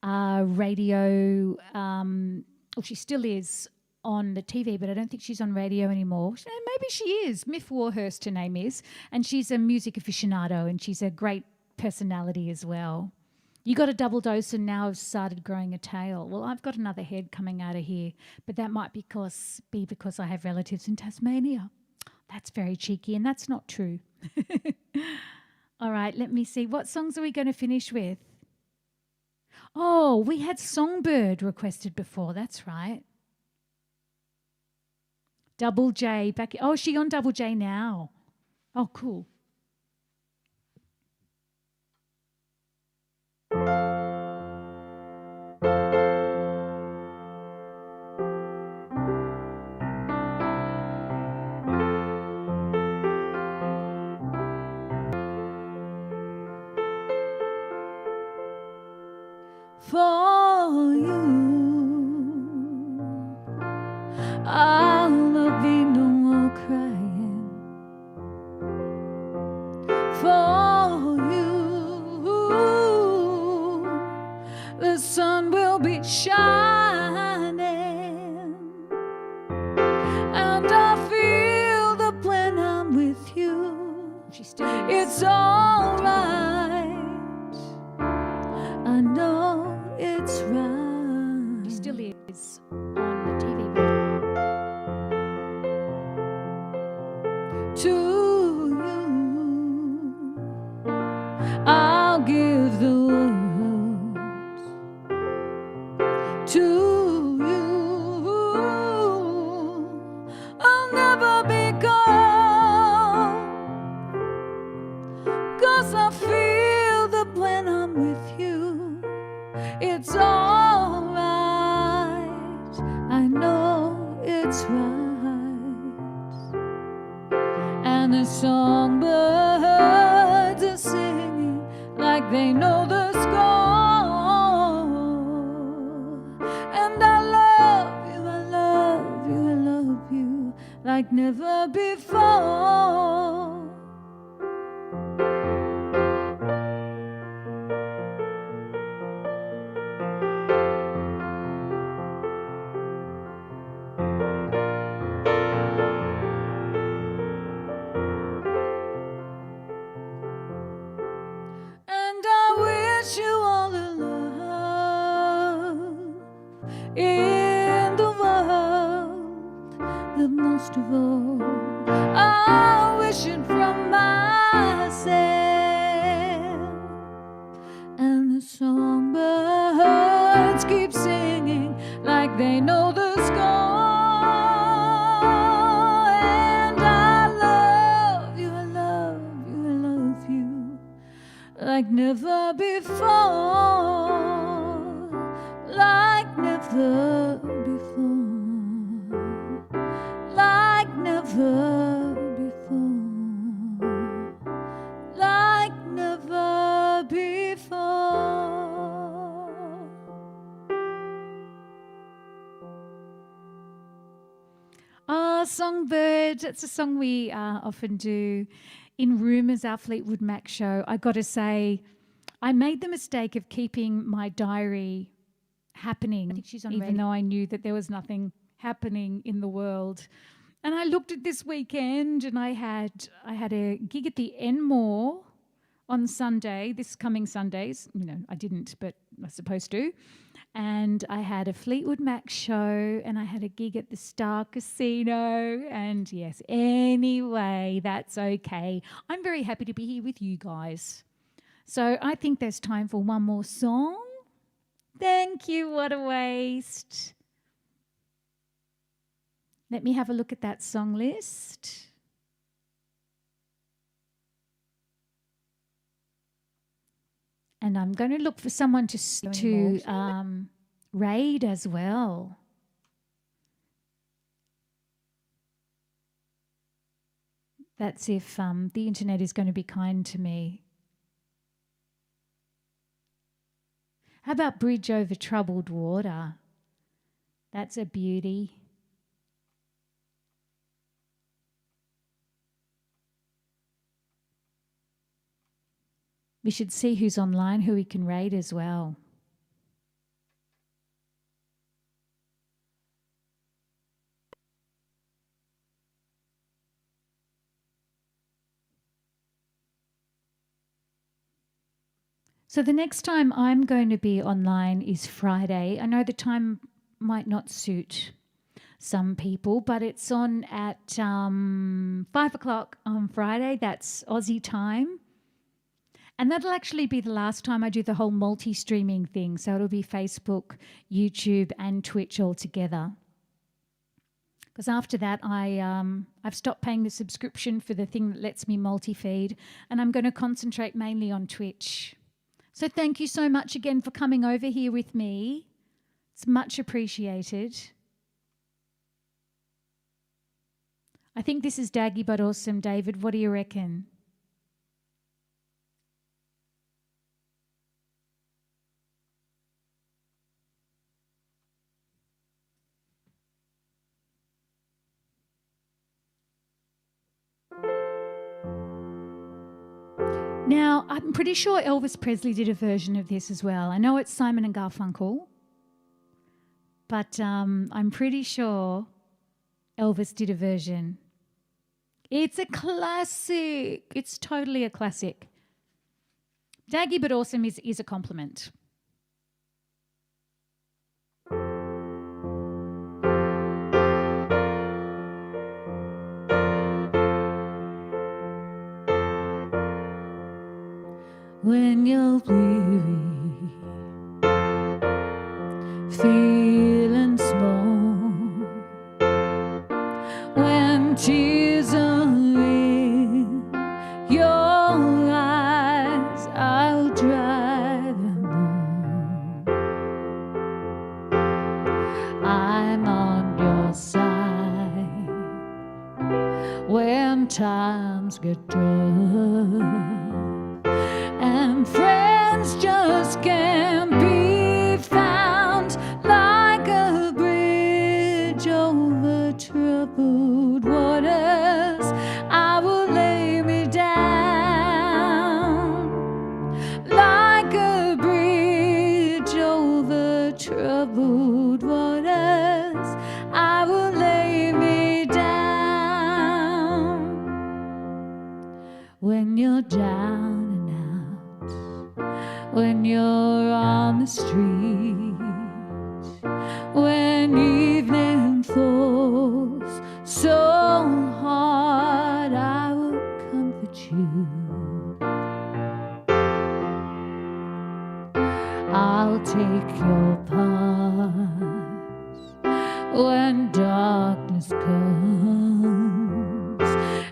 radio, well, she still is on the TV, but I don't think she's on radio anymore. Maybe she is. Miff Warhurst, her name is, and she's a music aficionado, and she's a great personality as well. You got a double dose and now have started growing a tail. Well, I've got another head coming out of here, but that might be because I have relatives in Tasmania. That's very cheeky, and that's not true. All right, let me see. What songs are we going to finish with? Oh, we had Songbird requested before. That's right. Double J back. Oh, is she on Double J now? Oh, cool. For you, I'll be no more crying. For you, the sun will be shining, and I feel the when I'm with you. She still is. It's all right. I know it's right. She still is on the TV. To you, I'll give the world. To you, I'll never be gone. 'Cause I feel that when I'm with you, it's all right. I know it's right. And the songbirds are singing like they know the score. And I love you, I love you, I love you like never before. And I wish you all the love in the world, the most of all. I wish it from myself. And the songbirds keep singing like they know the score. And I love you, I love you, I love you like never before, like never before, like never before. Oh, Songbird. It's a song we often do in Rumours, our Fleetwood Mac show. I got to say, I made the mistake of keeping my diary happening, I think she's on even radio. though I knew that there was nothing happening in the world. And I looked at this weekend, and I had a gig at the Enmore on Sunday, this coming Sundays. You know, I didn't, but I was supposed to. And I had a Fleetwood Mac show, and I had a gig at the Star Casino. And yes, anyway, that's okay. I'm very happy to be here with you guys. So I think there's time for one more song. Thank you, what a waste. Let me have a look at that song list. And I'm going to look for someone to raid as well. That's if the internet is going to be kind to me. How about Bridge Over Troubled Water? That's a beauty. We should see who's online, who we can raid as well. So the next time I'm going to be online is Friday. I know the time might not suit some people, but it's on at 5 o'clock on Friday. That's Aussie time. And that'll actually be the last time I do the whole multi-streaming thing. So it'll be Facebook, YouTube and Twitch all together. Because after that, I've stopped paying the subscription for the thing that lets me multi-feed, and I'm going to concentrate mainly on Twitch. So thank you so much again for coming over here with me. It's much appreciated. I think this is daggy but awesome. David, what do you reckon? Now, I'm pretty sure Elvis Presley did a version of this as well. I know it's Simon and Garfunkel, but I'm pretty sure Elvis did a version. It's a classic. It's totally a classic. Daggy but awesome is a compliment. When you're weary, feeling small, when tears are in your eyes, I'll dry them all. I'm on your side when times get tough. And friends just can't be found, like a bridge over troubled waters. I will lay me down, like a bridge over troubled waters. I will lay me down when you're down. When you're on the street, when evening falls so hard, I will comfort you. I'll take your part when darkness comes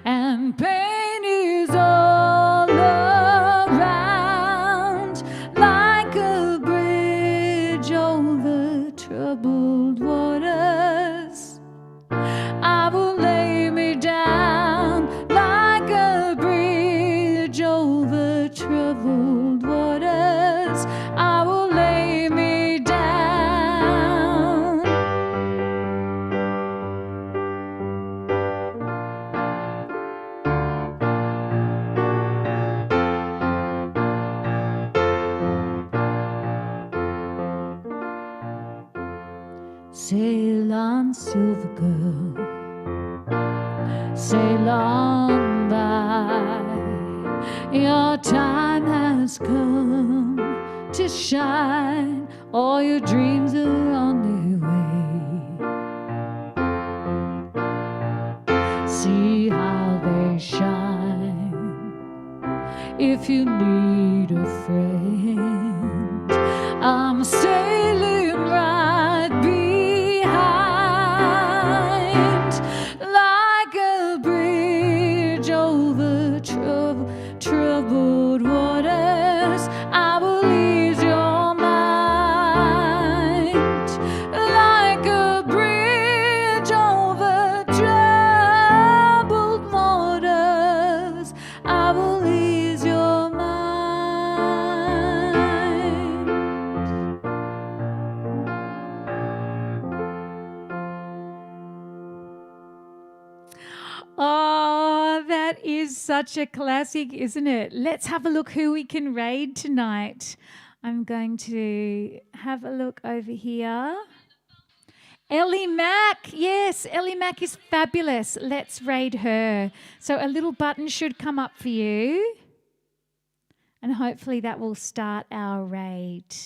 and pain is all around, like a bridge over troubled waters. I will lay me down, like a bridge over troubled waters. I will lay me down. silver girl sail on by. Your time has come to shine. All your dreams are on their way. See how they shine. If you need a friend, I'm sailing right behind, like a bridge over troubled waters. I will ease your mind, like a bridge over troubled waters. I will ease your mind. Oh, that is such a classic, isn't it? Let's have a look who we can raid tonight. I'm going to have a look over here. Ellie Mack. Yes, Ellie Mack is fabulous. Let's raid her. So a little button should come up for you. And hopefully that will start our raid.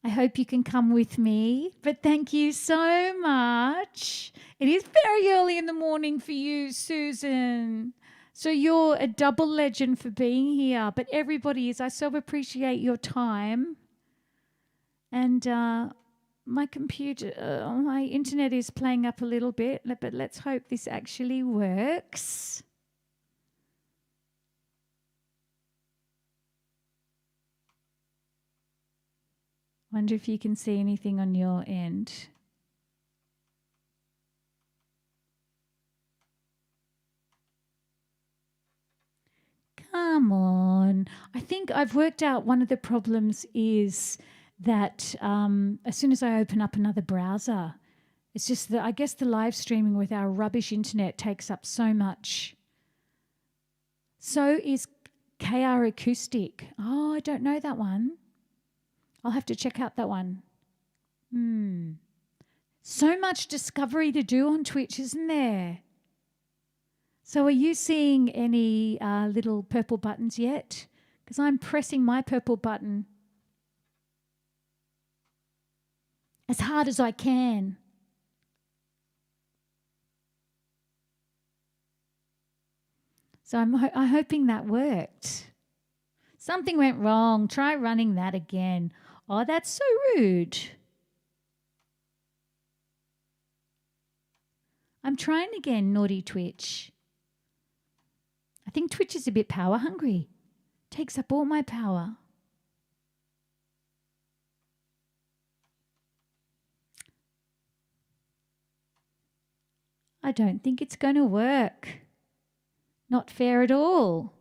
I hope you can come with me, but thank you so much. It is very early in the morning for you, Susan. So you're a double legend for being here, but everybody is. I so appreciate your time. And my internet is playing up a little bit, but let's hope this actually works. Wonder if you can see anything on your end. Come on. I think I've worked out one of the problems is that as soon as I open up another browser, it's just that I guess the live streaming with our rubbish internet takes up so much. So is KR Acoustic. Oh, I don't know that one. I'll have to check out that one. So much discovery to do on Twitch, isn't there? So are you seeing any little purple buttons yet? Because I'm pressing my purple button as hard as I can. So I'm hoping that worked. Something went wrong. Try running that again. Oh, that's so rude. I'm trying again, naughty Twitch. I think Twitch is a bit power hungry. Takes up all my power. I don't think it's going to work. Not fair at all.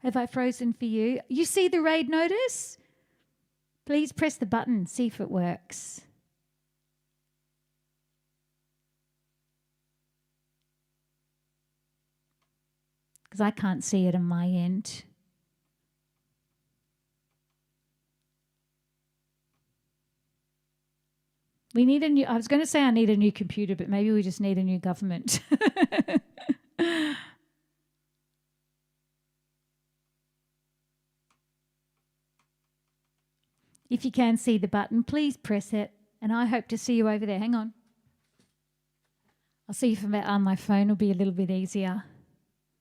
Have I frozen for you? You see the raid notice? Please press the button, see if it works. Because I can't see it on my end. We need a new, I was going to say I need a new computer, but maybe we just need a new government. If you can see the button, please press it. And I hope to see you over there. Hang on. I'll see you from my phone. Will be a little bit easier.